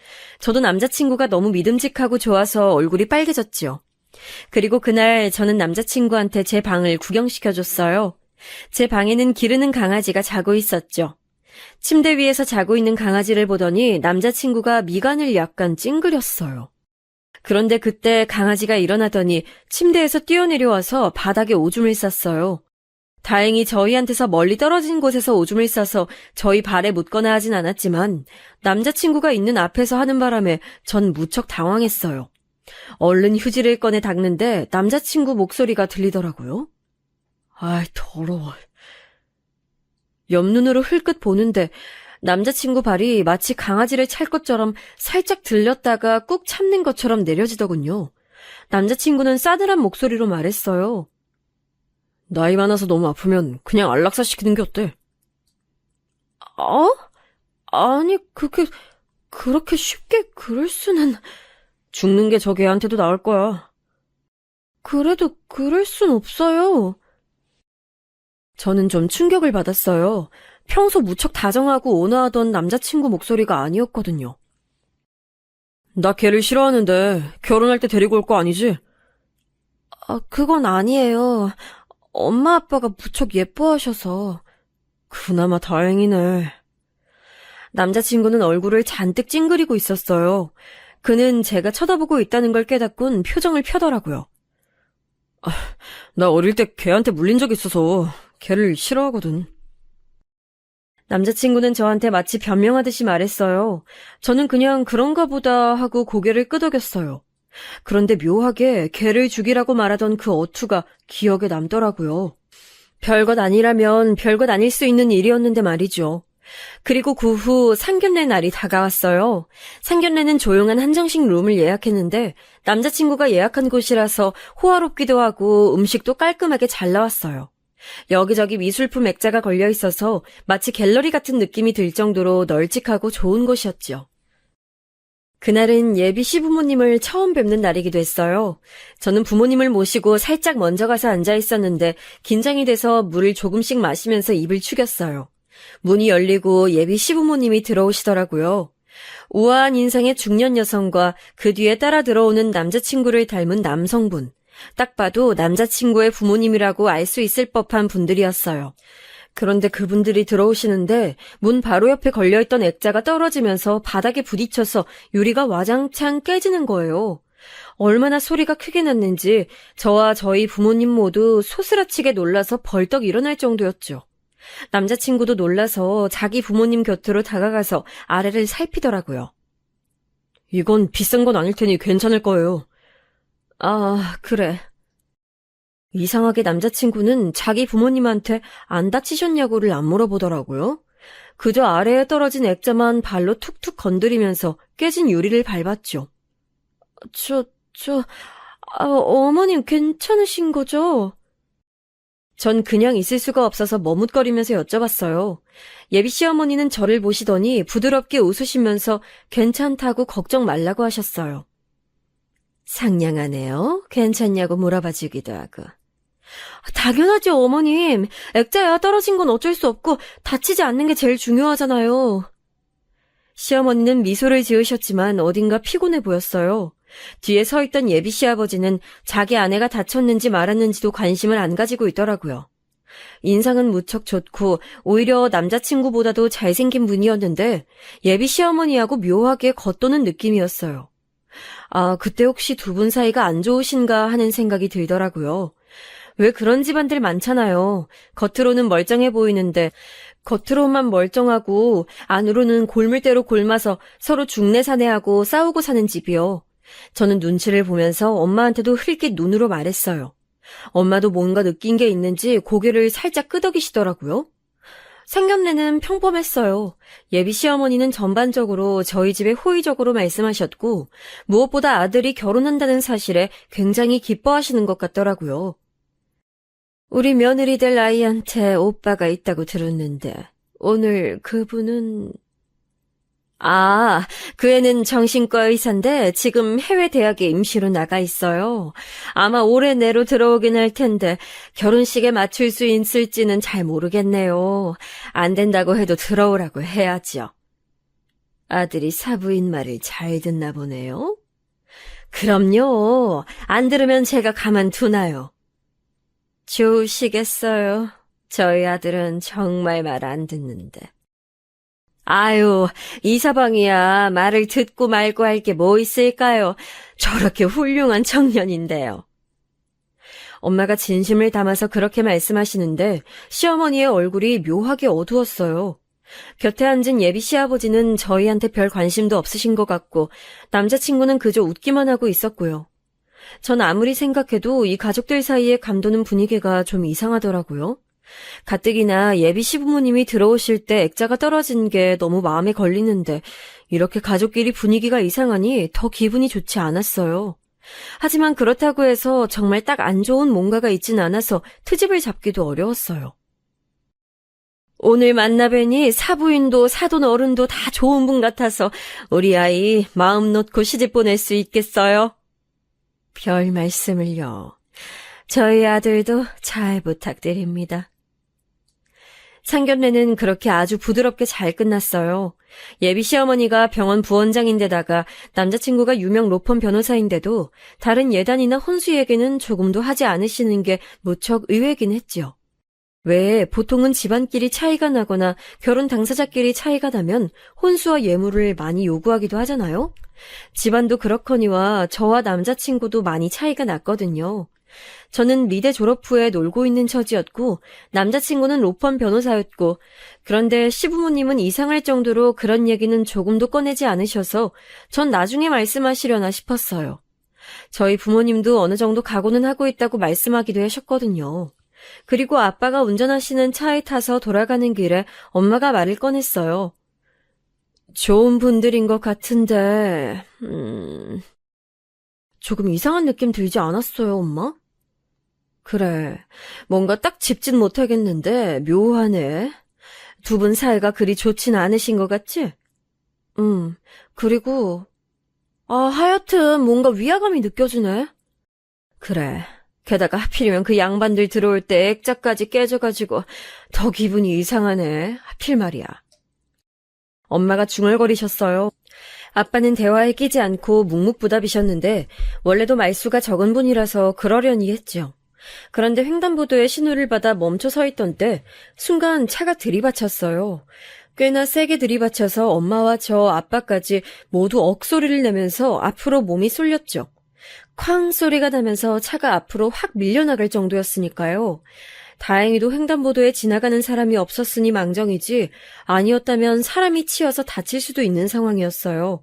저도 남자친구가 너무 믿음직하고 좋아서 얼굴이 빨개졌지요. 그리고 그날 저는 남자친구한테 제 방을 구경시켜줬어요. 제 방에는 기르는 강아지가 자고 있었죠. 침대 위에서 자고 있는 강아지를 보더니 남자친구가 미간을 약간 찡그렸어요. 그런데 그때 강아지가 일어나더니 침대에서 뛰어내려와서 바닥에 오줌을 쌌어요. 다행히 저희한테서 멀리 떨어진 곳에서 오줌을 싸서 저희 발에 묻거나 하진 않았지만 남자친구가 있는 앞에서 하는 바람에 전 무척 당황했어요. 얼른 휴지를 꺼내 닦는데 남자친구 목소리가 들리더라고요. 더러워. 옆눈으로 흘끗 보는데 남자친구 발이 마치 강아지를 찰 것처럼 살짝 들렸다가 꾹 참는 것처럼 내려지더군요. 남자친구는 싸늘한 목소리로 말했어요. 나이 많아서 너무 아프면 그냥 안락사 시키는 게 어때? 아니, 그렇게 쉽게 그럴 수는... 죽는 게 저 개한테도 나을 거야. 그래도 그럴 순 없어요. 저는 좀 충격을 받았어요. 평소 무척 다정하고 온화하던 남자친구 목소리가 아니었거든요. 나 걔를 싫어하는데 결혼할 때 데리고 올 거 아니지? 그건 아니에요. 엄마 아빠가 무척 예뻐하셔서. 그나마 다행이네. 남자친구는 얼굴을 잔뜩 찡그리고 있었어요. 그는 제가 쳐다보고 있다는 걸 깨닫곤 표정을 펴더라고요. 나 어릴 때 걔한테 물린 적 있어서 걔를 싫어하거든. 남자친구는 저한테 마치 변명하듯이 말했어요. 저는 그냥 그런가 보다 하고 고개를 끄덕였어요. 그런데 묘하게 걔를 죽이라고 말하던 그 어투가 기억에 남더라고요. 별것 아니라면 별것 아닐 수 있는 일이었는데 말이죠. 그리고 그 후 상견례 날이 다가왔어요. 상견례는 조용한 한정식 룸을 예약했는데 남자친구가 예약한 곳이라서 호화롭기도 하고 음식도 깔끔하게 잘 나왔어요. 여기저기 미술품 액자가 걸려 있어서 마치 갤러리 같은 느낌이 들 정도로 널찍하고 좋은 곳이었죠. 그날은 예비 시부모님을 처음 뵙는 날이기도 했어요. 저는 부모님을 모시고 살짝 먼저 가서 앉아 있었는데 긴장이 돼서 물을 조금씩 마시면서 입을 축였어요. 문이 열리고 예비 시부모님이 들어오시더라고요. 우아한 인상의 중년 여성과 그 뒤에 따라 들어오는 남자친구를 닮은 남성분. 딱 봐도 남자친구의 부모님이라고 알 수 있을 법한 분들이었어요. 그런데 그분들이 들어오시는데 문 바로 옆에 걸려있던 액자가 떨어지면서 바닥에 부딪혀서 유리가 와장창 깨지는 거예요. 얼마나 소리가 크게 났는지 저와 저희 부모님 모두 소스라치게 놀라서 벌떡 일어날 정도였죠. 남자친구도 놀라서 자기 부모님 곁으로 다가가서 아래를 살피더라고요. 이건 비싼 건 아닐 테니 괜찮을 거예요. 아, 그래. 이상하게 남자친구는 자기 부모님한테 안 다치셨냐고를 안 물어보더라고요. 그저 아래에 떨어진 액자만 발로 툭툭 건드리면서 깨진 유리를 밟았죠. 어머님 괜찮으신 거죠? 전 그냥 있을 수가 없어서 머뭇거리면서 여쭤봤어요. 예비 시어머니는 저를 보시더니 부드럽게 웃으시면서 괜찮다고 걱정 말라고 하셨어요. 상냥하네요. 괜찮냐고 물어봐 주기도 하고. 당연하죠, 어머님. 액자야 떨어진 건 어쩔 수 없고 다치지 않는 게 제일 중요하잖아요. 시어머니는 미소를 지으셨지만 어딘가 피곤해 보였어요. 뒤에 서 있던 예비 시아버지는 자기 아내가 다쳤는지 말았는지도 관심을 안 가지고 있더라고요. 인상은 무척 좋고 오히려 남자친구보다도 잘생긴 분이었는데 예비 시어머니하고 묘하게 겉도는 느낌이었어요. 아, 그때 혹시 두 분 사이가 안 좋으신가 하는 생각이 들더라고요. 왜 그런 집안들 많잖아요. 겉으로는 멀쩡해 보이는데 겉으로만 멀쩡하고 안으로는 골물대로 골마서 서로 중내사내하고 싸우고 사는 집이요. 저는 눈치를 보면서 엄마한테도 흘낏 눈으로 말했어요. 엄마도 뭔가 느낀 게 있는지 고개를 살짝 끄덕이시더라고요. 상견례는 평범했어요. 예비 시어머니는 전반적으로 저희 집에 호의적으로 말씀하셨고 무엇보다 아들이 결혼한다는 사실에 굉장히 기뻐하시는 것 같더라고요. 우리 며느리 될 아이한테 오빠가 있다고 들었는데 오늘 그분은... 아, 그 애는 정신과 의사인데 지금 해외 대학에 임시로 나가 있어요. 아마 올해 내로 들어오긴 할 텐데 결혼식에 맞출 수 있을지는 잘 모르겠네요. 안 된다고 해도 들어오라고 해야죠. 아들이 사부인 말을 잘 듣나 보네요. 그럼요. 안 들으면 제가 가만두나요. 좋으시겠어요. 저희 아들은 정말 말 안 듣는데. 아유, 이서방이야 말을 듣고 말고 할 게 뭐 있을까요? 저렇게 훌륭한 청년인데요. 엄마가 진심을 담아서 그렇게 말씀하시는데 시어머니의 얼굴이 묘하게 어두웠어요. 곁에 앉은 예비 시아버지는 저희한테 별 관심도 없으신 것 같고 남자친구는 그저 웃기만 하고 있었고요. 전 아무리 생각해도 이 가족들 사이에 감도는 분위기가 좀 이상하더라고요. 가뜩이나 예비 시부모님이 들어오실 때 액자가 떨어진 게 너무 마음에 걸리는데 이렇게 가족끼리 분위기가 이상하니 더 기분이 좋지 않았어요. 하지만 그렇다고 해서 정말 딱 안 좋은 뭔가가 있진 않아서 트집을 잡기도 어려웠어요. 오늘 만나뵈니 사부인도 사돈 어른도 다 좋은 분 같아서 우리 아이 마음 놓고 시집 보낼 수 있겠어요? 별 말씀을요. 저희 아들도 잘 부탁드립니다. 상견례는 그렇게 아주 부드럽게 잘 끝났어요. 예비 시어머니가 병원 부원장인데다가 남자친구가 유명 로펌 변호사인데도 다른 예단이나 혼수에게는 조금도 하지 않으시는 게 무척 의외긴 했지요. 왜 보통은 집안끼리 차이가 나거나 결혼 당사자끼리 차이가 나면 혼수와 예물을 많이 요구하기도 하잖아요. 집안도 그렇거니와 저와 남자친구도 많이 차이가 났거든요. 저는 미대 졸업 후에 놀고 있는 처지였고 남자친구는 로펌 변호사였고 그런데 시부모님은 이상할 정도로 그런 얘기는 조금도 꺼내지 않으셔서 전 나중에 말씀하시려나 싶었어요. 저희 부모님도 어느 정도 각오는 하고 있다고 말씀하기도 하셨거든요. 그리고 아빠가 운전하시는 차에 타서 돌아가는 길에 엄마가 말을 꺼냈어요. 좋은 분들인 것 같은데, 조금 이상한 느낌 들지 않았어요, 엄마? 그래, 뭔가 딱 짚진 못하겠는데 묘하네. 두 분 사이가 그리 좋진 않으신 것 같지? 그리고 하여튼 뭔가 위화감이 느껴지네. 그래, 게다가 하필이면 그 양반들 들어올 때 액자까지 깨져가지고 더 기분이 이상하네. 하필 말이야. 엄마가 중얼거리셨어요. 아빠는 대화에 끼지 않고 묵묵부답이셨는데 원래도 말수가 적은 분이라서 그러려니 했죠. 그런데 횡단보도에 신호를 받아 멈춰 서 있던 때 순간 차가 들이받쳤어요. 꽤나 세게 들이받쳐서 엄마와 저 아빠까지 모두 억소리를 내면서 앞으로 몸이 쏠렸죠. 쾅 소리가 나면서 차가 앞으로 확 밀려나갈 정도였으니까요. 다행히도 횡단보도에 지나가는 사람이 없었으니 망정이지 아니었다면 사람이 치여서 다칠 수도 있는 상황이었어요.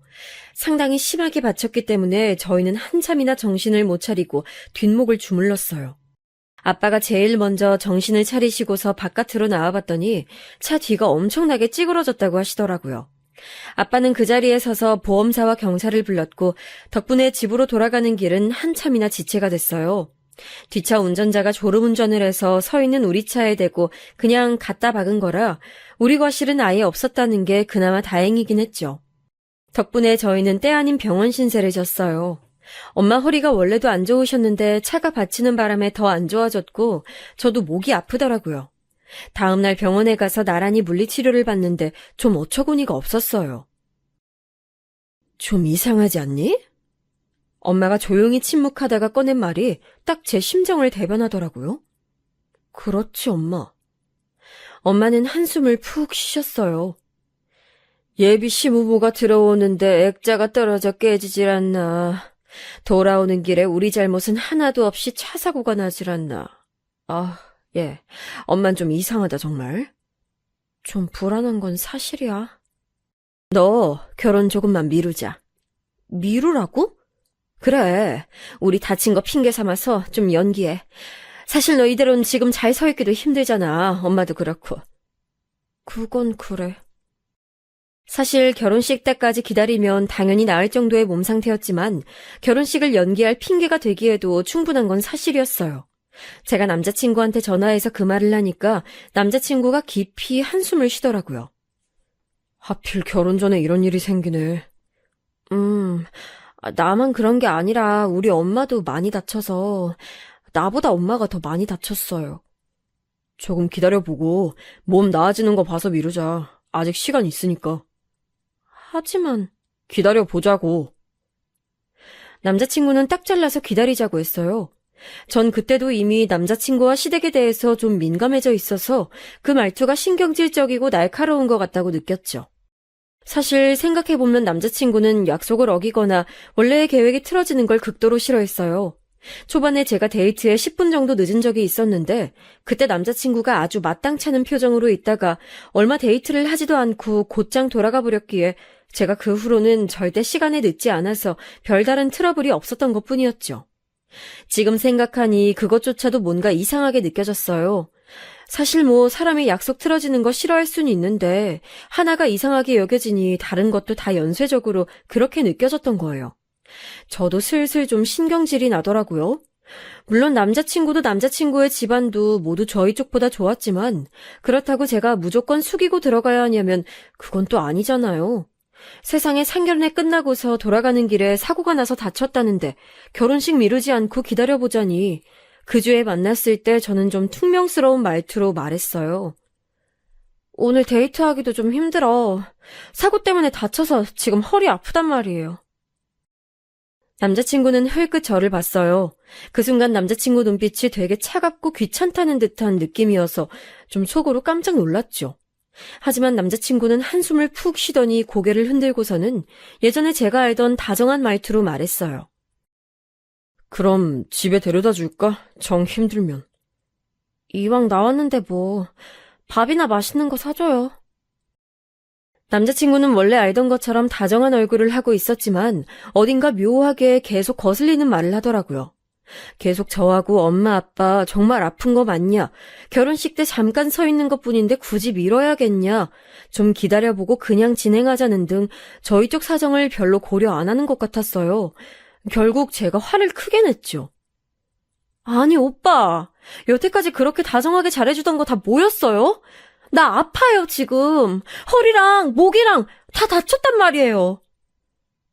상당히 심하게 받쳤기 때문에 저희는 한참이나 정신을 못 차리고 뒷목을 주물렀어요. 아빠가 제일 먼저 정신을 차리시고서 바깥으로 나와봤더니 차 뒤가 엄청나게 찌그러졌다고 하시더라고요. 아빠는 그 자리에 서서 보험사와 경찰을 불렀고 덕분에 집으로 돌아가는 길은 한참이나 지체가 됐어요. 뒷차 운전자가 졸음운전을 해서 서 있는 우리 차에 대고 그냥 갖다 박은 거라 우리 과실은 아예 없었다는 게 그나마 다행이긴 했죠. 덕분에 저희는 때 아닌 병원 신세를 졌어요. 엄마 허리가 원래도 안 좋으셨는데 차가 받치는 바람에 더 안 좋아졌고 저도 목이 아프더라고요. 다음날 병원에 가서 나란히 물리치료를 받는데 좀 어처구니가 없었어요. 좀 이상하지 않니? 엄마가 조용히 침묵하다가 꺼낸 말이 딱 제 심정을 대변하더라고요. 그렇지, 엄마. 엄마는 한숨을 푹 쉬셨어요. 예비 시부모가 들어오는데 액자가 떨어져 깨지질 않나. 돌아오는 길에 우리 잘못은 하나도 없이 차 사고가 나질 않나. 예. 엄만 좀 이상하다, 정말. 좀 불안한 건 사실이야. 너 결혼 조금만 미루자. 미루라고? 그래. 우리 다친 거 핑계 삼아서 좀 연기해. 사실 너 이대로는 지금 잘 서 있기도 힘들잖아. 엄마도 그렇고. 그건 그래. 사실 결혼식 때까지 기다리면 당연히 나을 정도의 몸 상태였지만 결혼식을 연기할 핑계가 되기에도 충분한 건 사실이었어요. 제가 남자친구한테 전화해서 그 말을 하니까 남자친구가 깊이 한숨을 쉬더라고요. 하필 결혼 전에 이런 일이 생기네. 나만 그런 게 아니라 우리 엄마도 많이 다쳐서 나보다 엄마가 더 많이 다쳤어요. 조금 기다려보고 몸 나아지는 거 봐서 미루자. 아직 시간 있으니까. 하지만 기다려보자고. 남자친구는 딱 잘라서 기다리자고 했어요. 전 그때도 이미 남자친구와 시댁에 대해서 좀 민감해져 있어서 그 말투가 신경질적이고 날카로운 것 같다고 느꼈죠. 사실 생각해보면 남자친구는 약속을 어기거나 원래의 계획이 틀어지는 걸 극도로 싫어했어요. 초반에 제가 데이트에 10분 정도 늦은 적이 있었는데 그때 남자친구가 아주 마땅찮은 표정으로 있다가 얼마 데이트를 하지도 않고 곧장 돌아가 버렸기에 제가 그 후로는 절대 시간에 늦지 않아서 별다른 트러블이 없었던 것뿐이었죠. 지금 생각하니 그것조차도 뭔가 이상하게 느껴졌어요. 사실 사람이 약속 틀어지는 거 싫어할 수는 있는데 하나가 이상하게 여겨지니 다른 것도 다 연쇄적으로 그렇게 느껴졌던 거예요. 저도 슬슬 좀 신경질이 나더라고요. 물론 남자친구도 남자친구의 집안도 모두 저희 쪽보다 좋았지만 그렇다고 제가 무조건 숙이고 들어가야 하냐면 그건 또 아니잖아요. 세상에 상견례 끝나고서 돌아가는 길에 사고가 나서 다쳤다는데 결혼식 미루지 않고 기다려보자니 그 주에 만났을 때 저는 좀 퉁명스러운 말투로 말했어요. 오늘 데이트하기도 좀 힘들어. 사고 때문에 다쳐서 지금 허리 아프단 말이에요. 남자친구는 흘끗 저를 봤어요. 그 순간 남자친구 눈빛이 되게 차갑고 귀찮다는 듯한 느낌이어서 좀 속으로 깜짝 놀랐죠. 하지만 남자친구는 한숨을 푹 쉬더니 고개를 흔들고서는 예전에 제가 알던 다정한 말투로 말했어요. 그럼 집에 데려다 줄까? 정 힘들면. 이왕 나왔는데 밥이나 맛있는 거 사줘요. 남자친구는 원래 알던 것처럼 다정한 얼굴을 하고 있었지만 어딘가 묘하게 계속 거슬리는 말을 하더라고요. 계속 저하고 엄마 아빠 정말 아픈 거 맞냐? 결혼식 때 잠깐 서 있는 것뿐인데 굳이 미뤄야겠냐? 좀 기다려보고 그냥 진행하자는 등 저희 쪽 사정을 별로 고려 안 하는 것 같았어요. 결국 제가 화를 크게 냈죠. 아니 오빠, 여태까지 그렇게 다정하게 잘해주던 거 다 뭐였어요? 나 아파요 지금. 허리랑 목이랑 다 다쳤단 말이에요.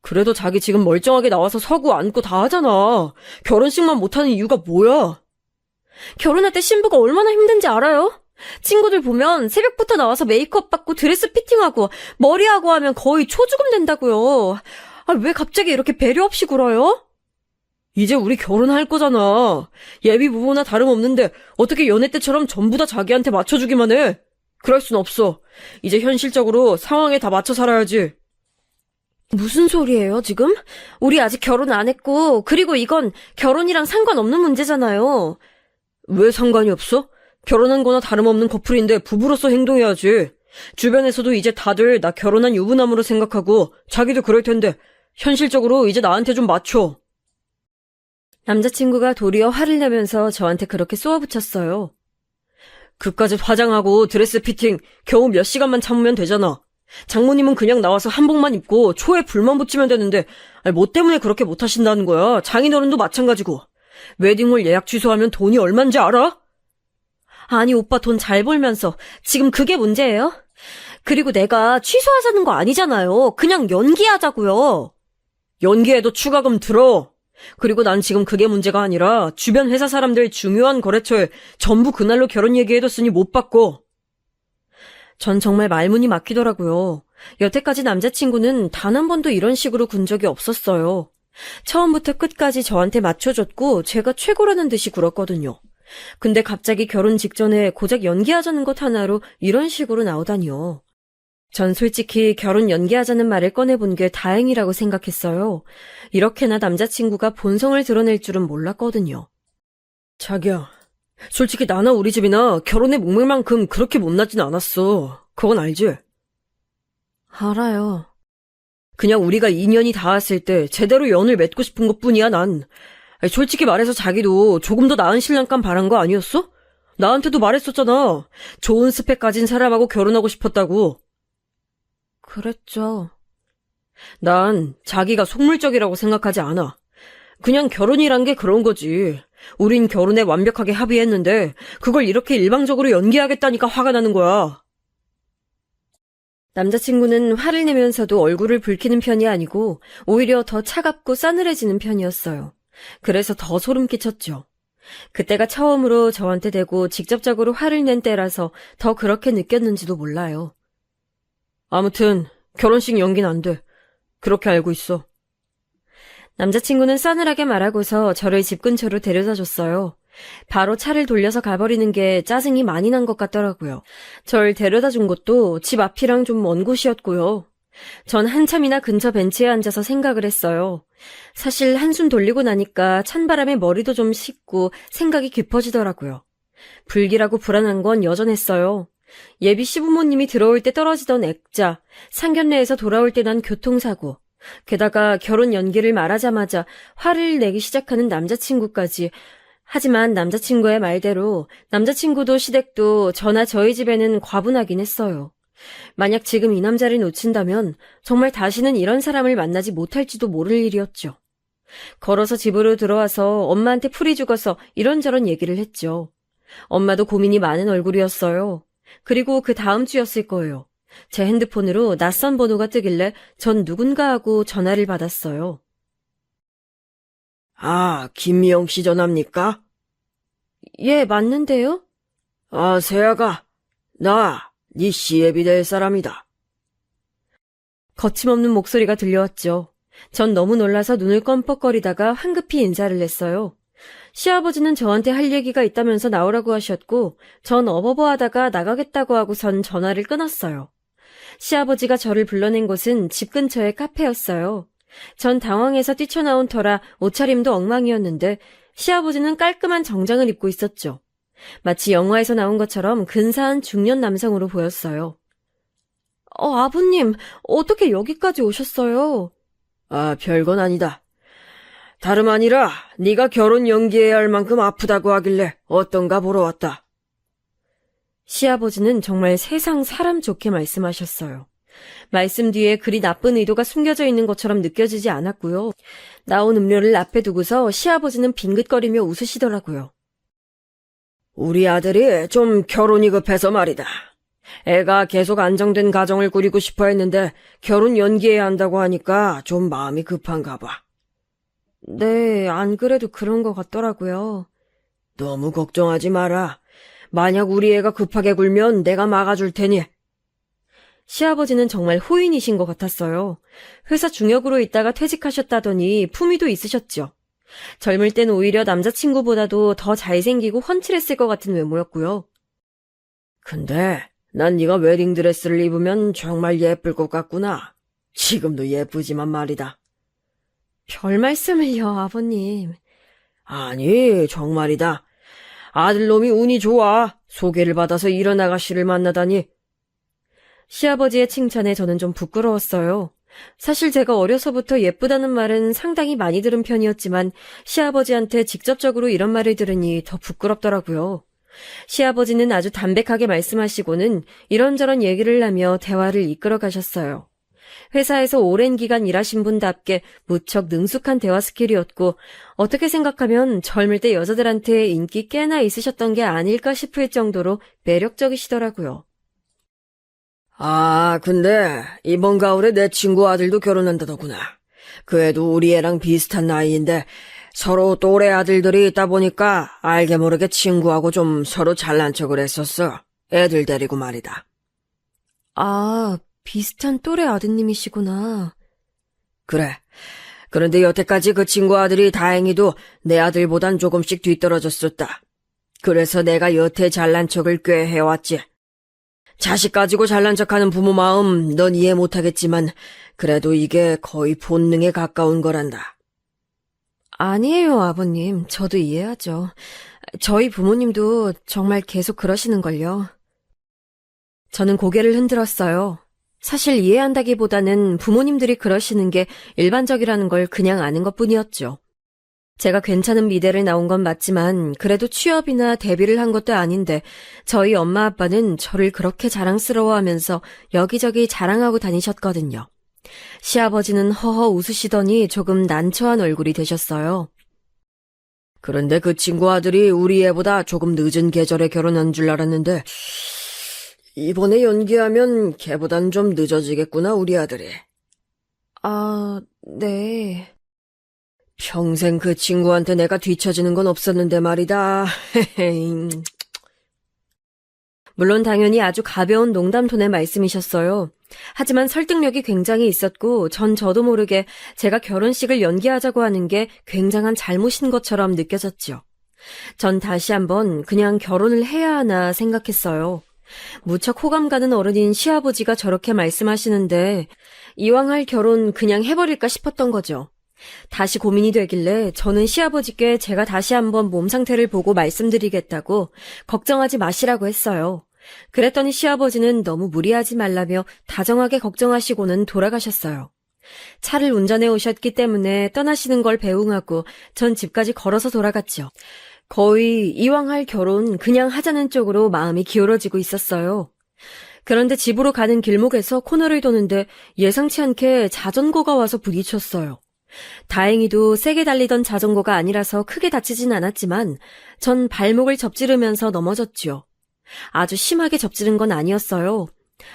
그래도 자기 지금 멀쩡하게 나와서 서고 앉고 다 하잖아. 결혼식만 못하는 이유가 뭐야? 결혼할 때 신부가 얼마나 힘든지 알아요? 친구들 보면 새벽부터 나와서 메이크업 받고 드레스 피팅하고 머리하고 하면 거의 초죽음 된다고요. 아, 왜 갑자기 이렇게 배려 없이 굴어요? 이제 우리 결혼할 거잖아. 예비 부부나 다름없는데 어떻게 연애 때처럼 전부 다 자기한테 맞춰주기만 해? 그럴 순 없어. 이제 현실적으로 상황에 다 맞춰 살아야지. 무슨 소리예요, 지금? 우리 아직 결혼 안 했고, 그리고 이건 결혼이랑 상관없는 문제잖아요. 왜 상관이 없어? 결혼한 거나 다름없는 커플인데 부부로서 행동해야지. 주변에서도 이제 다들 나 결혼한 유부남으로 생각하고 자기도 그럴 텐데 현실적으로 이제 나한테 좀 맞춰. 남자친구가 도리어 화를 내면서 저한테 그렇게 쏘아붙였어요. 그까짓 화장하고 드레스 피팅 겨우 몇 시간만 참으면 되잖아. 장모님은 그냥 나와서 한복만 입고 초에 불만 붙이면 되는데 뭐 때문에 그렇게 못하신다는 거야. 장인어른도 마찬가지고. 웨딩홀 예약 취소하면 돈이 얼만지 알아? 아니 오빠 돈 잘 벌면서 지금 그게 문제예요? 그리고 내가 취소하자는 거 아니잖아요. 그냥 연기하자고요. 연기해도 추가금 들어. 그리고 난 지금 그게 문제가 아니라 주변 회사 사람들 중요한 거래처에 전부 그날로 결혼 얘기해뒀으니 못 받고. 전 정말 말문이 막히더라고요. 여태까지 남자친구는 단 한 번도 이런 식으로 군 적이 없었어요. 처음부터 끝까지 저한테 맞춰줬고 제가 최고라는 듯이 굴었거든요. 근데 갑자기 결혼 직전에 고작 연기하자는 것 하나로 이런 식으로 나오다니요. 전 솔직히 결혼 연기하자는 말을 꺼내본 게 다행이라고 생각했어요. 이렇게나 남자친구가 본성을 드러낼 줄은 몰랐거든요. 자기야, 솔직히 나나 우리 집이나 결혼의 목매만큼 그렇게 못나진 않았어. 그건 알지? 알아요. 그냥 우리가 인연이 닿았을 때 제대로 연을 맺고 싶은 것뿐이야, 난. 솔직히 말해서 자기도 조금 더 나은 신랑감 바란 거 아니었어? 나한테도 말했었잖아. 좋은 스펙 가진 사람하고 결혼하고 싶었다고. 그랬죠. 난 자기가 속물적이라고 생각하지 않아. 그냥 결혼이란 게 그런 거지. 우린 결혼에 완벽하게 합의했는데 그걸 이렇게 일방적으로 연기하겠다니까 화가 나는 거야. 남자친구는 화를 내면서도 얼굴을 붉히는 편이 아니고 오히려 더 차갑고 싸늘해지는 편이었어요. 그래서 더 소름 끼쳤죠. 그때가 처음으로 저한테 대고 직접적으로 화를 낸 때라서 더 그렇게 느꼈는지도 몰라요. 아무튼 결혼식 연기는 안 돼. 그렇게 알고 있어. 남자친구는 싸늘하게 말하고서 저를 집 근처로 데려다 줬어요. 바로 차를 돌려서 가버리는 게 짜증이 많이 난 것 같더라고요. 절 데려다 준 곳도 집 앞이랑 좀 먼 곳이었고요. 전 한참이나 근처 벤치에 앉아서 생각을 했어요. 사실 한숨 돌리고 나니까 찬바람에 머리도 좀 식고 생각이 깊어지더라고요. 불길하고 불안한 건 여전했어요. 예비 시부모님이 들어올 때 떨어지던 액자, 상견례에서 돌아올 때 난 교통사고, 게다가 결혼 연기를 말하자마자 화를 내기 시작하는 남자친구까지. 하지만 남자친구의 말대로 남자친구도 시댁도 저나 저희 집에는 과분하긴 했어요. 만약 지금 이 남자를 놓친다면 정말 다시는 이런 사람을 만나지 못할지도 모를 일이었죠. 걸어서 집으로 들어와서 엄마한테 풀이 죽어서 이런저런 얘기를 했죠. 엄마도 고민이 많은 얼굴이었어요. 그리고 그 다음 주였을 거예요. 제 핸드폰으로 낯선 번호가 뜨길래 전 누군가 하고 전화를 받았어요. 아, 김미영 씨 전화입니까? 예, 맞는데요? 아, 세아가, 네 시애비 될 사람이다. 거침없는 목소리가 들려왔죠. 전 너무 놀라서 눈을 껌뻑거리다가 황급히 인사를 했어요. 시아버지는 저한테 할 얘기가 있다면서 나오라고 하셨고 전 어버버하다가 나가겠다고 하고선 전화를 끊었어요. 시아버지가 저를 불러낸 곳은 집 근처의 카페였어요. 전 당황해서 뛰쳐나온 터라 옷차림도 엉망이었는데 시아버지는 깔끔한 정장을 입고 있었죠. 마치 영화에서 나온 것처럼 근사한 중년 남성으로 보였어요. 아버님, 어떻게 여기까지 오셨어요? 아, 별건 아니다. 다름 아니라 네가 결혼 연기해야 할 만큼 아프다고 하길래 어떤가 보러 왔다. 시아버지는 정말 세상 사람 좋게 말씀하셨어요. 말씀 뒤에 그리 나쁜 의도가 숨겨져 있는 것처럼 느껴지지 않았고요. 나온 음료를 앞에 두고서 시아버지는 빙긋거리며 웃으시더라고요. 우리 아들이 좀 결혼이 급해서 말이다. 애가 계속 안정된 가정을 꾸리고 싶어 했는데 결혼 연기해야 한다고 하니까 좀 마음이 급한가 봐. 네, 안 그래도 그런 것 같더라고요. 너무 걱정하지 마라. 만약 우리 애가 급하게 굴면 내가 막아줄 테니. 시아버지는 정말 호인이신 것 같았어요. 회사 중역으로 있다가 퇴직하셨다더니 품위도 있으셨죠. 젊을 땐 오히려 남자친구보다도 더 잘생기고 훤칠했을 것 같은 외모였고요. 근데 난 네가 웨딩드레스를 입으면 정말 예쁠 것 같구나. 지금도 예쁘지만 말이다. 별 말씀을요, 아버님. 아니, 정말이다. 아들놈이 운이 좋아. 소개를 받아서 이런 아가씨를 만나다니. 시아버지의 칭찬에 저는 좀 부끄러웠어요. 사실 제가 어려서부터 예쁘다는 말은 상당히 많이 들은 편이었지만 시아버지한테 직접적으로 이런 말을 들으니 더 부끄럽더라고요. 시아버지는 아주 담백하게 말씀하시고는 이런저런 얘기를 하며 대화를 이끌어 가셨어요. 회사에서 오랜 기간 일하신 분답게 무척 능숙한 대화 스킬이었고 어떻게 생각하면 젊을 때 여자들한테 인기 꽤나 있으셨던 게 아닐까 싶을 정도로 매력적이시더라고요. 아, 근데 이번 가을에 내 친구 아들도 결혼한다더구나. 그 애도 우리 애랑 비슷한 나이인데 서로 또래 아들들이 있다 보니까 알게 모르게 친구하고 좀 서로 잘난 척을 했었어. 애들 데리고 말이다. 아, 비슷한 또래 아드님이시구나. 그래. 그런데 여태까지 그 친구 아들이 다행히도 내 아들보단 조금씩 뒤떨어졌었다. 그래서 내가 여태 잘난 척을 꽤 해왔지. 자식 가지고 잘난 척하는 부모 마음 넌 이해 못하겠지만 그래도 이게 거의 본능에 가까운 거란다. 아니에요, 아버님. 저도 이해하죠. 저희 부모님도 정말 계속 그러시는걸요. 저는 고개를 흔들었어요. 사실 이해한다기보다는 부모님들이 그러시는 게 일반적이라는 걸 그냥 아는 것뿐이었죠. 제가 괜찮은 미대를 나온 건 맞지만 그래도 취업이나 데뷔를 한 것도 아닌데 저희 엄마 아빠는 저를 그렇게 자랑스러워하면서 여기저기 자랑하고 다니셨거든요. 시아버지는 허허 웃으시더니 조금 난처한 얼굴이 되셨어요. 그런데 그 친구 아들이 우리 애보다 조금 늦은 계절에 결혼한 줄 알았는데 이번에 연기하면 걔보단 좀 늦어지겠구나 우리 아들이. 아, 네. 평생 그 친구한테 내가 뒤처지는 건 없었는데 말이다. 물론 당연히 아주 가벼운 농담 톤의 말씀이셨어요. 하지만 설득력이 굉장히 있었고 저도 모르게 제가 결혼식을 연기하자고 하는 게 굉장한 잘못인 것처럼 느껴졌죠. 전 다시 한번 그냥 결혼을 해야 하나 생각했어요. 무척 호감 가는 어른인 시아버지가 저렇게 말씀하시는데 이왕 할 결혼 그냥 해버릴까 싶었던 거죠. 다시 고민이 되길래 저는 시아버지께 제가 다시 한번 몸 상태를 보고 말씀드리겠다고 걱정하지 마시라고 했어요. 그랬더니 시아버지는 너무 무리하지 말라며 다정하게 걱정하시고는 돌아가셨어요. 차를 운전해 오셨기 때문에 떠나시는 걸 배웅하고 전 집까지 걸어서 돌아갔죠. 거의 이왕 할 결혼 그냥 하자는 쪽으로 마음이 기울어지고 있었어요. 그런데 집으로 가는 길목에서 코너를 도는데 예상치 않게 자전거가 와서 부딪혔어요. 다행히도 세게 달리던 자전거가 아니라서 크게 다치진 않았지만 전 발목을 접지르면서 넘어졌죠. 아주 심하게 접지른 건 아니었어요.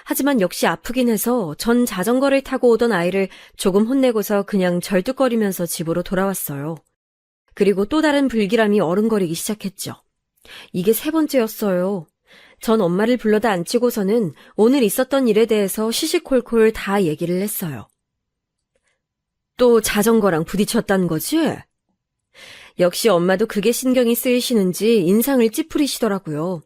하지만 역시 아프긴 해서 전 자전거를 타고 오던 아이를 조금 혼내고서 그냥 절뚝거리면서 집으로 돌아왔어요. 그리고 또 다른 불길함이 어른거리기 시작했죠. 이게 세 번째였어요. 전 엄마를 불러다 앉히고서는 오늘 있었던 일에 대해서 시시콜콜 다 얘기를 했어요. 또 자전거랑 부딪혔다는 거지? 역시 엄마도 그게 신경이 쓰이시는지 인상을 찌푸리시더라고요.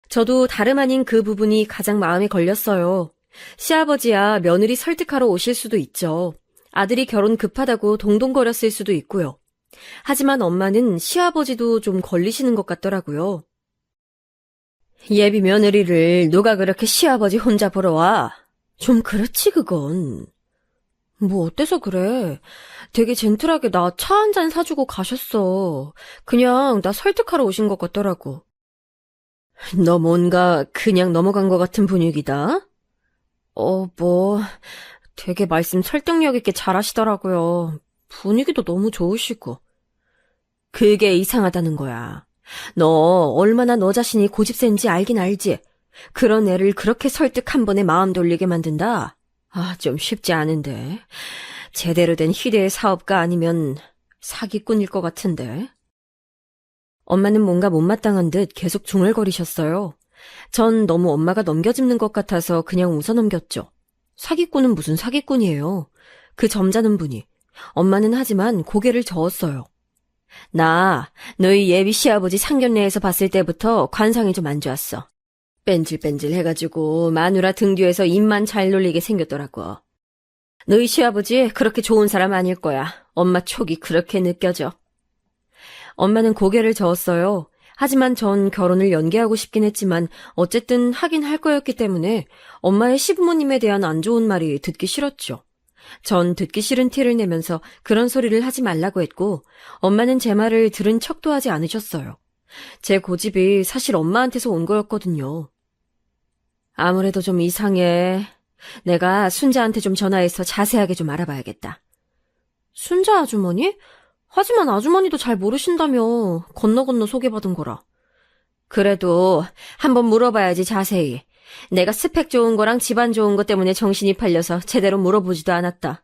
저도 다름 아닌 그 부분이 가장 마음에 걸렸어요. 시아버지야 며느리 설득하러 오실 수도 있죠. 아들이 결혼 급하다고 동동거렸을 수도 있고요. 하지만 엄마는 시아버지도 좀 걸리시는 것 같더라고요. 예비 며느리를 누가 그렇게 시아버지 혼자 보러 와? 좀 그렇지 그건. 뭐 어때서 그래? 되게 젠틀하게 나 차 한 잔 사주고 가셨어. 그냥 나 설득하러 오신 것 같더라고. 너 뭔가 그냥 넘어간 것 같은 분위기다? 뭐, 되게 말씀 설득력 있게 잘하시더라고요. 분위기도 너무 좋으시고. 그게 이상하다는 거야. 너 얼마나 너 자신이 고집센지 알긴 알지? 그런 애를 그렇게 설득 한 번에 마음 돌리게 만든다? 좀 쉽지 않은데. 제대로 된 희대의 사업가 아니면 사기꾼일 것 같은데. 엄마는 뭔가 못마땅한 듯 계속 중얼거리셨어요. 전 너무 엄마가 넘겨짚는 것 같아서 그냥 웃어넘겼죠. 사기꾼은 무슨 사기꾼이에요. 그 점잖은 분이. 엄마는 하지만 고개를 저었어요. 나 너희 예비 시아버지 상견례에서 봤을 때부터 관상이 좀 안 좋았어. 뺀질뺀질 해가지고 마누라 등 뒤에서 입만 잘 놀리게 생겼더라고. 너희 시아버지 그렇게 좋은 사람 아닐 거야. 엄마 촉이 그렇게 느껴져. 엄마는 고개를 저었어요. 하지만 전 결혼을 연기하고 싶긴 했지만 어쨌든 하긴 할 거였기 때문에 엄마의 시부모님에 대한 안 좋은 말이 듣기 싫었죠. 전 듣기 싫은 티를 내면서 그런 소리를 하지 말라고 했고 엄마는 제 말을 들은 척도 하지 않으셨어요. 제 고집이 사실 엄마한테서 온 거였거든요. 아무래도 좀 이상해. 내가 순자한테 좀 전화해서 자세하게 좀 알아봐야겠다. 순자 아주머니? 하지만 아주머니도 잘 모르신다며. 건너 소개받은 거라. 그래도 한번 물어봐야지 자세히. 내가 스펙 좋은 거랑 집안 좋은 거 때문에 정신이 팔려서 제대로 물어보지도 않았다.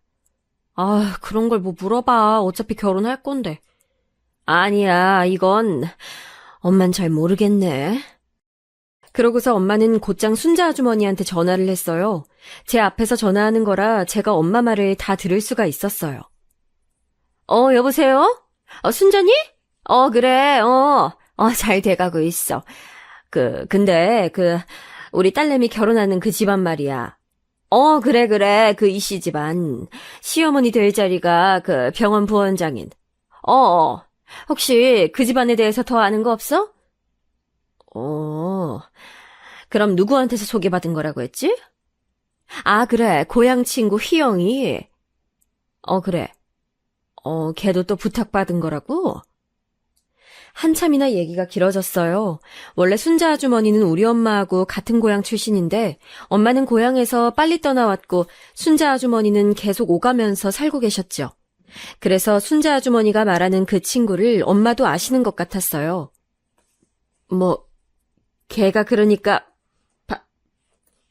그런 걸 뭐 물어봐. 어차피 결혼할 건데. 아니야, 이건 엄만 잘 모르겠네. 그러고서 엄마는 곧장 순자 아주머니한테 전화를 했어요. 제 앞에서 전화하는 거라 제가 엄마 말을 다 들을 수가 있었어요. 여보세요? 순자니? 그래, 잘 돼가고 있어. 근데, 우리 딸내미 결혼하는 그 집안 말이야. 그래, 그 이씨 집안. 시어머니 될 자리가 그 병원 부원장인. 혹시 그 집안에 대해서 더 아는 거 없어? 그럼 누구한테서 소개받은 거라고 했지? 그래, 고향 친구 희영이. 그래. 걔도 또 부탁받은 거라고? 한참이나 얘기가 길어졌어요. 원래 순자 아주머니는 우리 엄마하고 같은 고향 출신인데 엄마는 고향에서 빨리 떠나왔고 순자 아주머니는 계속 오가면서 살고 계셨죠. 그래서 순자 아주머니가 말하는 그 친구를 엄마도 아시는 것 같았어요. 걔가 그러니까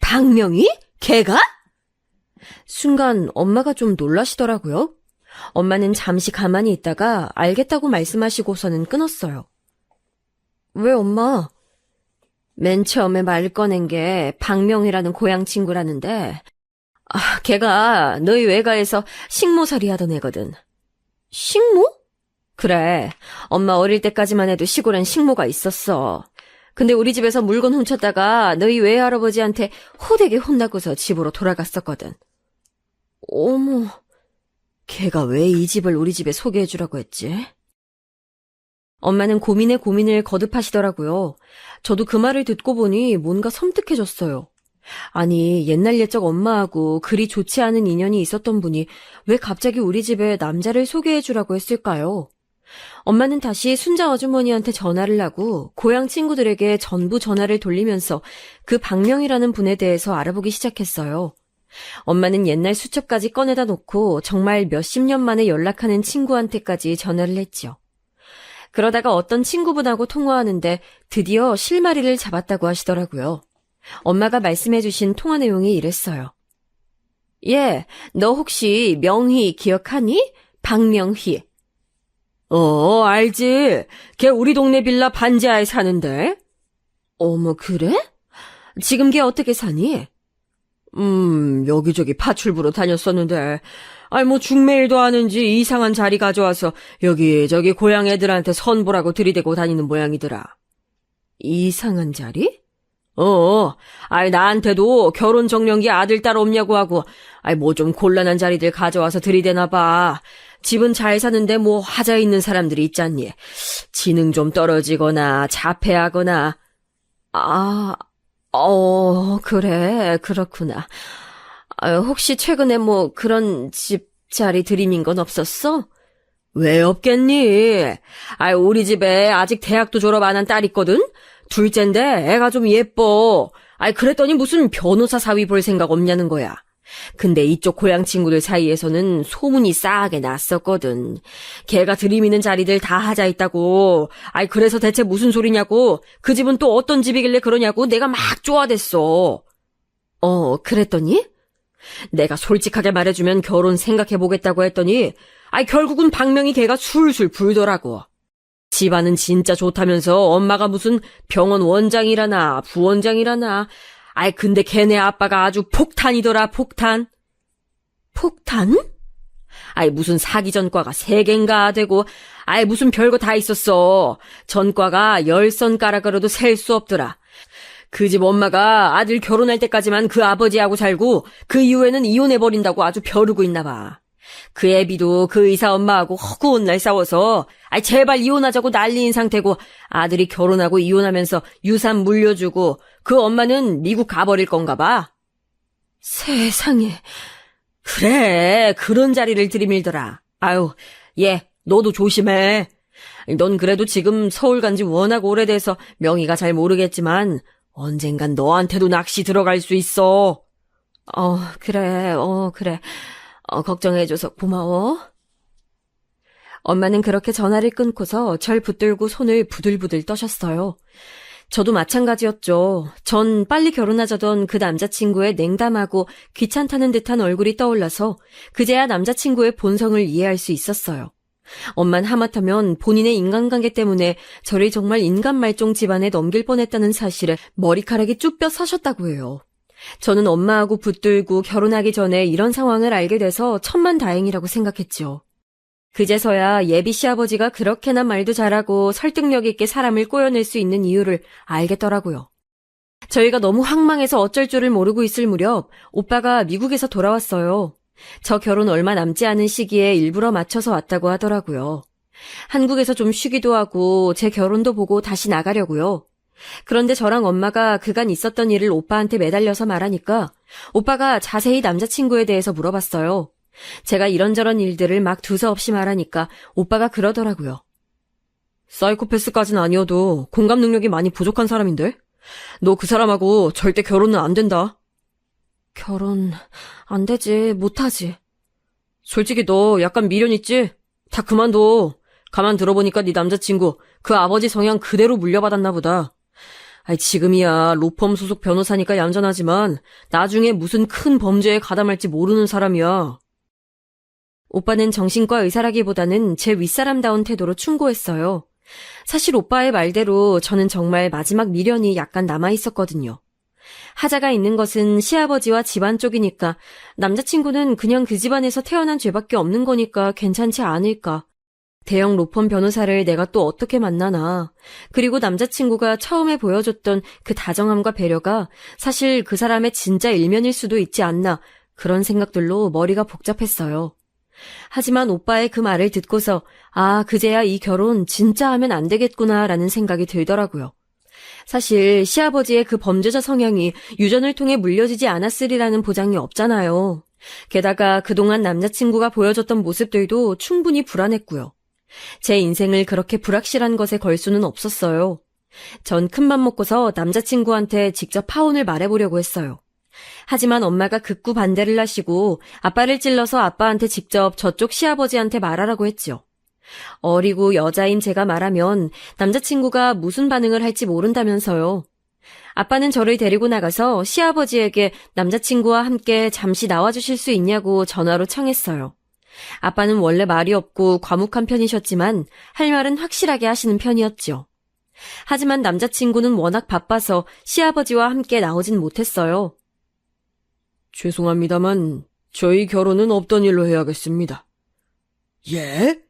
박명희? 걔가? 순간 엄마가 좀 놀라시더라고요. 엄마는 잠시 가만히 있다가 알겠다고 말씀하시고서는 끊었어요. 왜 엄마? 맨 처음에 말 꺼낸 게 박명희라는 고향 친구라는데 걔가 너희 외가에서 식모살이 하던 애거든. 식모? 그래. 엄마 어릴 때까지만 해도 시골엔 식모가 있었어. 근데 우리 집에서 물건 훔쳤다가 너희 외할아버지한테 호되게 혼나고서 집으로 돌아갔었거든. 어머... 걔가 왜 이 집을 우리 집에 소개해주라고 했지? 엄마는 고민에 고민을 거듭하시더라고요. 저도 그 말을 듣고 보니 뭔가 섬뜩해졌어요. 아니, 옛날 옛적 엄마하고 그리 좋지 않은 인연이 있었던 분이 왜 갑자기 우리 집에 남자를 소개해주라고 했을까요? 엄마는 다시 순자 아주머니한테 전화를 하고 고향 친구들에게 전부 전화를 돌리면서 그 박명이라는 분에 대해서 알아보기 시작했어요. 엄마는 옛날 수첩까지 꺼내다 놓고 정말 몇십 년 만에 연락하는 친구한테까지 전화를 했죠. 그러다가 어떤 친구분하고 통화하는데 드디어 실마리를 잡았다고 하시더라고요. 엄마가 말씀해주신 통화 내용이 이랬어요. 너 혹시 명희 기억하니? 박명희. 알지. 걔 우리 동네 빌라 반지하에 사는데. 어머, 그래? 지금 걔 어떻게 사니? 여기저기 파출부로 다녔었는데, 중매일도 하는지 이상한 자리 가져와서 여기저기 고향 애들한테 선보라고 들이대고 다니는 모양이더라. 이상한 자리? 나한테도 결혼 정년기 아들, 딸 없냐고 하고, 좀 곤란한 자리들 가져와서 들이대나봐. 집은 잘 사는데 하자 있는 사람들이 있잖니. 지능 좀 떨어지거나 자폐하거나. 그래, 그렇구나. 혹시 최근에 뭐 그런 집 자리 들이민 건 없었어? 왜 없겠니? 우리 집에 아직 대학도 졸업 안 한 딸 있거든? 둘째인데 애가 좀 예뻐. 그랬더니 무슨 변호사 사위 볼 생각 없냐는 거야. 근데 이쪽 고향 친구들 사이에서는 소문이 싸하게 났었거든. 걔가 들이미는 자리들 다 하자 있다고. 그래서 대체 무슨 소리냐고. 그 집은 또 어떤 집이길래 그러냐고 내가 막 쪼아댔어. 그랬더니? 내가 솔직하게 말해주면 결혼 생각해보겠다고 했더니 결국은 박명희 걔가 술술 불더라고. 집안은 진짜 좋다면서 엄마가 무슨 병원 원장이라나 부원장이라나. 근데 걔네 아빠가 아주 폭탄이더라, 폭탄. 폭탄? 무슨 사기 전과가 3개인가 되고 무슨 별거 다 있었어. 전과가 10손가락으로도 셀 수 없더라. 그 집 엄마가 아들 결혼할 때까지만 그 아버지하고 살고 그 이후에는 이혼해버린다고 아주 벼르고 있나 봐. 그 애비도 그 의사 엄마하고 허구한 날 싸워서 제발 이혼하자고 난리인 상태고 아들이 결혼하고 이혼하면서 유산 물려주고 그 엄마는 미국 가버릴 건가 봐. 세상에. 그래, 그런 자리를 들이밀더라. 얘, 너도 조심해. 넌 그래도 지금 서울 간지 워낙 오래돼서 명의가 잘 모르겠지만 언젠간 너한테도 낚시 들어갈 수 있어. 그래. 걱정해줘서 고마워. 엄마는 그렇게 전화를 끊고서 절 붙들고 손을 부들부들 떠셨어요. 저도 마찬가지였죠. 전 빨리 결혼하자던 그 남자친구의 냉담하고 귀찮다는 듯한 얼굴이 떠올라서 그제야 남자친구의 본성을 이해할 수 있었어요. 엄만 하마터면 본인의 인간관계 때문에 저를 정말 인간말종 집안에 넘길 뻔했다는 사실에 머리카락이 쭉 뼈 서셨다고 해요. 저는 엄마하고 붙들고 결혼하기 전에 이런 상황을 알게 돼서 천만다행이라고 생각했죠. 그제서야 예비 시아버지가 그렇게나 말도 잘하고 설득력 있게 사람을 꼬여낼 수 있는 이유를 알겠더라고요. 저희가 너무 황망해서 어쩔 줄을 모르고 있을 무렵 오빠가 미국에서 돌아왔어요. 저 결혼 얼마 남지 않은 시기에 일부러 맞춰서 왔다고 하더라고요. 한국에서 좀 쉬기도 하고 제 결혼도 보고 다시 나가려고요. 그런데 저랑 엄마가 그간 있었던 일을 오빠한테 매달려서 말하니까 오빠가 자세히 남자친구에 대해서 물어봤어요. 제가 이런저런 일들을 막 두서없이 말하니까 오빠가 그러더라고요. 사이코패스까진 아니어도 공감 능력이 많이 부족한 사람인데? 너 그 사람하고 절대 결혼은 안 된다. 결혼 안 되지, 못하지. 솔직히 너 약간 미련 있지? 다 그만둬. 가만 들어보니까 네 남자친구 그 아버지 성향 그대로 물려받았나 보다. 지금이야 로펌 소속 변호사니까 얌전하지만 나중에 무슨 큰 범죄에 가담할지 모르는 사람이야. 오빠는 정신과 의사라기보다는 제 윗사람다운 태도로 충고했어요. 사실 오빠의 말대로 저는 정말 마지막 미련이 약간 남아있었거든요. 하자가 있는 것은 시아버지와 집안 쪽이니까 남자친구는 그냥 그 집안에서 태어난 죄밖에 없는 거니까 괜찮지 않을까. 대형 로펌 변호사를 내가 또 어떻게 만나나. 그리고 남자친구가 처음에 보여줬던 그 다정함과 배려가 사실 그 사람의 진짜 일면일 수도 있지 않나. 그런 생각들로 머리가 복잡했어요. 하지만 오빠의 그 말을 듣고서 그제야 이 결혼 진짜 하면 안 되겠구나라는 생각이 들더라고요. 사실 시아버지의 그 범죄자 성향이 유전을 통해 물려지지 않았으리라는 보장이 없잖아요. 게다가 그동안 남자친구가 보여줬던 모습들도 충분히 불안했고요. 제 인생을 그렇게 불확실한 것에 걸 수는 없었어요. 전 큰맘 먹고서 남자친구한테 직접 파혼을 말해보려고 했어요. 하지만 엄마가 극구 반대를 하시고 아빠를 찔러서 아빠한테 직접 저쪽 시아버지한테 말하라고 했죠. 어리고 여자인 제가 말하면 남자친구가 무슨 반응을 할지 모른다면서요. 아빠는 저를 데리고 나가서 시아버지에게 남자친구와 함께 잠시 나와주실 수 있냐고 전화로 청했어요. 아빠는 원래 말이 없고 과묵한 편이셨지만 할 말은 확실하게 하시는 편이었죠. 하지만 남자친구는 워낙 바빠서 시아버지와 함께 나오진 못했어요. 죄송합니다만 저희 결혼은 없던 일로 해야겠습니다. 예?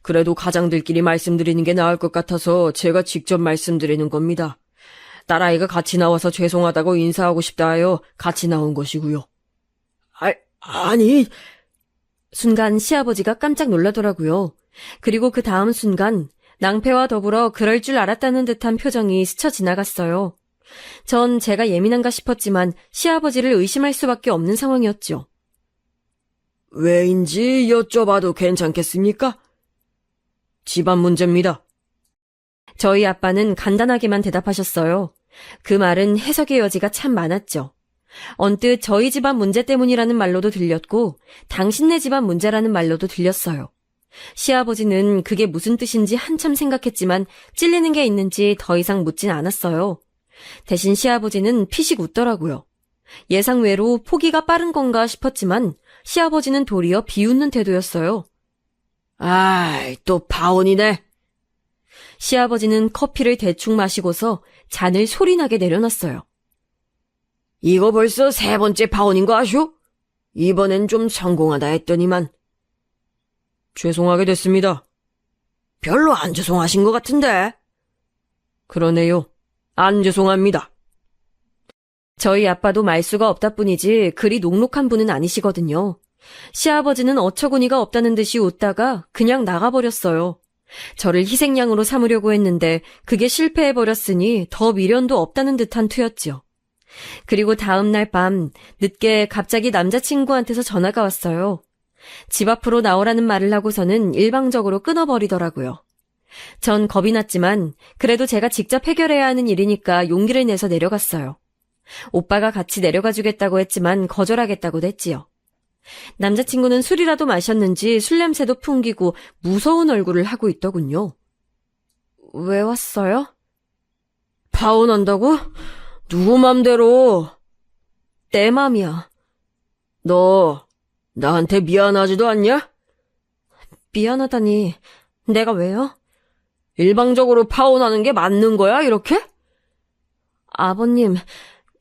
그래도 가장들끼리 말씀드리는 게 나을 것 같아서 제가 직접 말씀드리는 겁니다. 딸아이가 같이 나와서 죄송하다고 인사하고 싶다 하여 같이 나온 것이고요. 아니... 순간 시아버지가 깜짝 놀라더라고요. 그리고 그 다음 순간 낭패와 더불어 그럴 줄 알았다는 듯한 표정이 스쳐 지나갔어요. 전 제가 예민한가 싶었지만 시아버지를 의심할 수밖에 없는 상황이었죠. 왜인지 여쭤봐도 괜찮겠습니까? 집안 문제입니다. 저희 아빠는 간단하게만 대답하셨어요. 그 말은 해석의 여지가 참 많았죠. 언뜻 저희 집안 문제 때문이라는 말로도 들렸고 당신네 집안 문제라는 말로도 들렸어요. 시아버지는 그게 무슨 뜻인지 한참 생각했지만 찔리는 게 있는지 더 이상 묻진 않았어요. 대신 시아버지는 피식 웃더라고요. 예상외로 포기가 빠른 건가 싶었지만 시아버지는 도리어 비웃는 태도였어요. 아이, 또 파혼이네. 시아버지는 커피를 대충 마시고서 잔을 소리나게 내려놨어요. 이거 벌써 3번째 파혼인 거 아쇼? 이번엔 좀 성공하다 했더니만. 죄송하게 됐습니다. 별로 안 죄송하신 것 같은데. 그러네요. 안 죄송합니다. 저희 아빠도 말수가 없다 뿐이지 그리 녹록한 분은 아니시거든요. 시아버지는 어처구니가 없다는 듯이 웃다가 그냥 나가버렸어요. 저를 희생양으로 삼으려고 했는데 그게 실패해버렸으니 더 미련도 없다는 듯한 투였죠. 그리고 다음 날 밤 늦게 갑자기 남자친구한테서 전화가 왔어요. 집 앞으로 나오라는 말을 하고서는 일방적으로 끊어버리더라고요. 전 겁이 났지만 그래도 제가 직접 해결해야 하는 일이니까 용기를 내서 내려갔어요. 오빠가 같이 내려가 주겠다고 했지만 거절하겠다고 했지요. 남자친구는 술이라도 마셨는지 술 냄새도 풍기고 무서운 얼굴을 하고 있더군요. 왜 왔어요? 파혼한다고? 누구 맘대로? 내 맘이야. 너 나한테 미안하지도 않냐? 미안하다니. 내가 왜요? 일방적으로 파혼하는 게 맞는 거야, 이렇게? 아버님,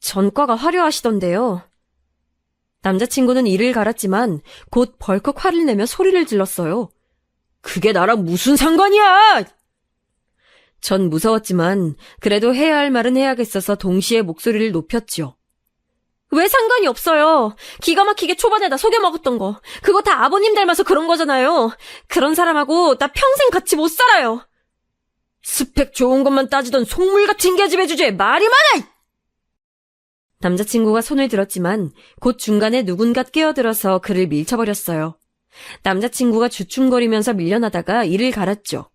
전과가 화려하시던데요. 남자친구는 이를 갈았지만 곧 벌컥 화를 내며 소리를 질렀어요. 그게 나랑 무슨 상관이야! 전 무서웠지만 그래도 해야 할 말은 해야겠어서 동시에 목소리를 높였죠. 왜 상관이 없어요. 기가 막히게 초반에다 속여먹었던 거. 그거 다 아버님 닮아서 그런 거잖아요. 그런 사람하고 나 평생 같이 못 살아요. 스펙 좋은 것만 따지던 속물 같은 계집애 주제에 말이 많아! 남자친구가 손을 들었지만 곧 중간에 누군가 끼어들어서 그를 밀쳐버렸어요. 남자친구가 주춤거리면서 밀려나다가 이를 갈았죠.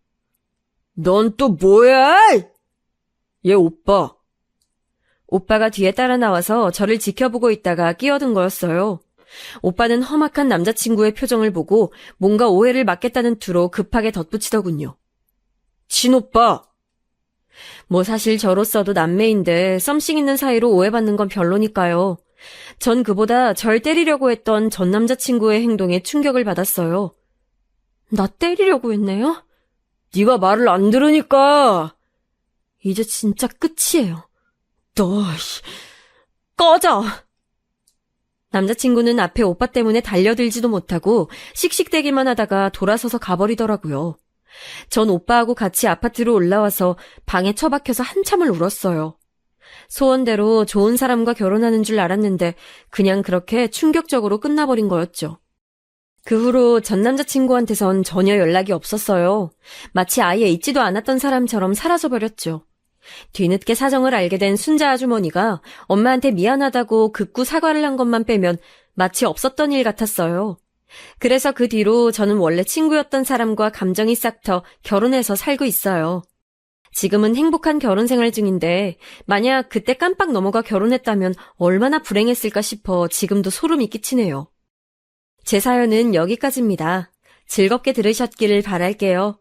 넌 또 뭐야? 얘 오빠. 오빠가 뒤에 따라 나와서 저를 지켜보고 있다가 끼어든 거였어요. 오빠는 험악한 남자친구의 표정을 보고 뭔가 오해를 막겠다는 투로 급하게 덧붙이더군요. 친오빠. 뭐 사실 저로서도 남매인데 썸씽 있는 사이로 오해받는 건 별로니까요. 전 그보다 절 때리려고 했던 전 남자친구의 행동에 충격을 받았어요. 나 때리려고 했네요? 네가 말을 안 들으니까. 이제 진짜 끝이에요. 너, 꺼져! 남자친구는 앞에 오빠 때문에 달려들지도 못하고 씩씩대기만 하다가 돌아서서 가버리더라고요. 전 오빠하고 같이 아파트로 올라와서 방에 처박혀서 한참을 울었어요. 소원대로 좋은 사람과 결혼하는 줄 알았는데 그냥 그렇게 충격적으로 끝나버린 거였죠. 그 후로 전 남자친구한테선 전혀 연락이 없었어요. 마치 아예 있지도 않았던 사람처럼 사라져버렸죠. 뒤늦게 사정을 알게 된 순자 아주머니가 엄마한테 미안하다고 극구 사과를 한 것만 빼면 마치 없었던 일 같았어요. 그래서 그 뒤로 저는 원래 친구였던 사람과 감정이 싹 터 결혼해서 살고 있어요. 지금은 행복한 결혼 생활 중인데 만약 그때 깜빡 넘어가 결혼했다면 얼마나 불행했을까 싶어 지금도 소름이 끼치네요. 제 사연은 여기까지입니다. 즐겁게 들으셨기를 바랄게요.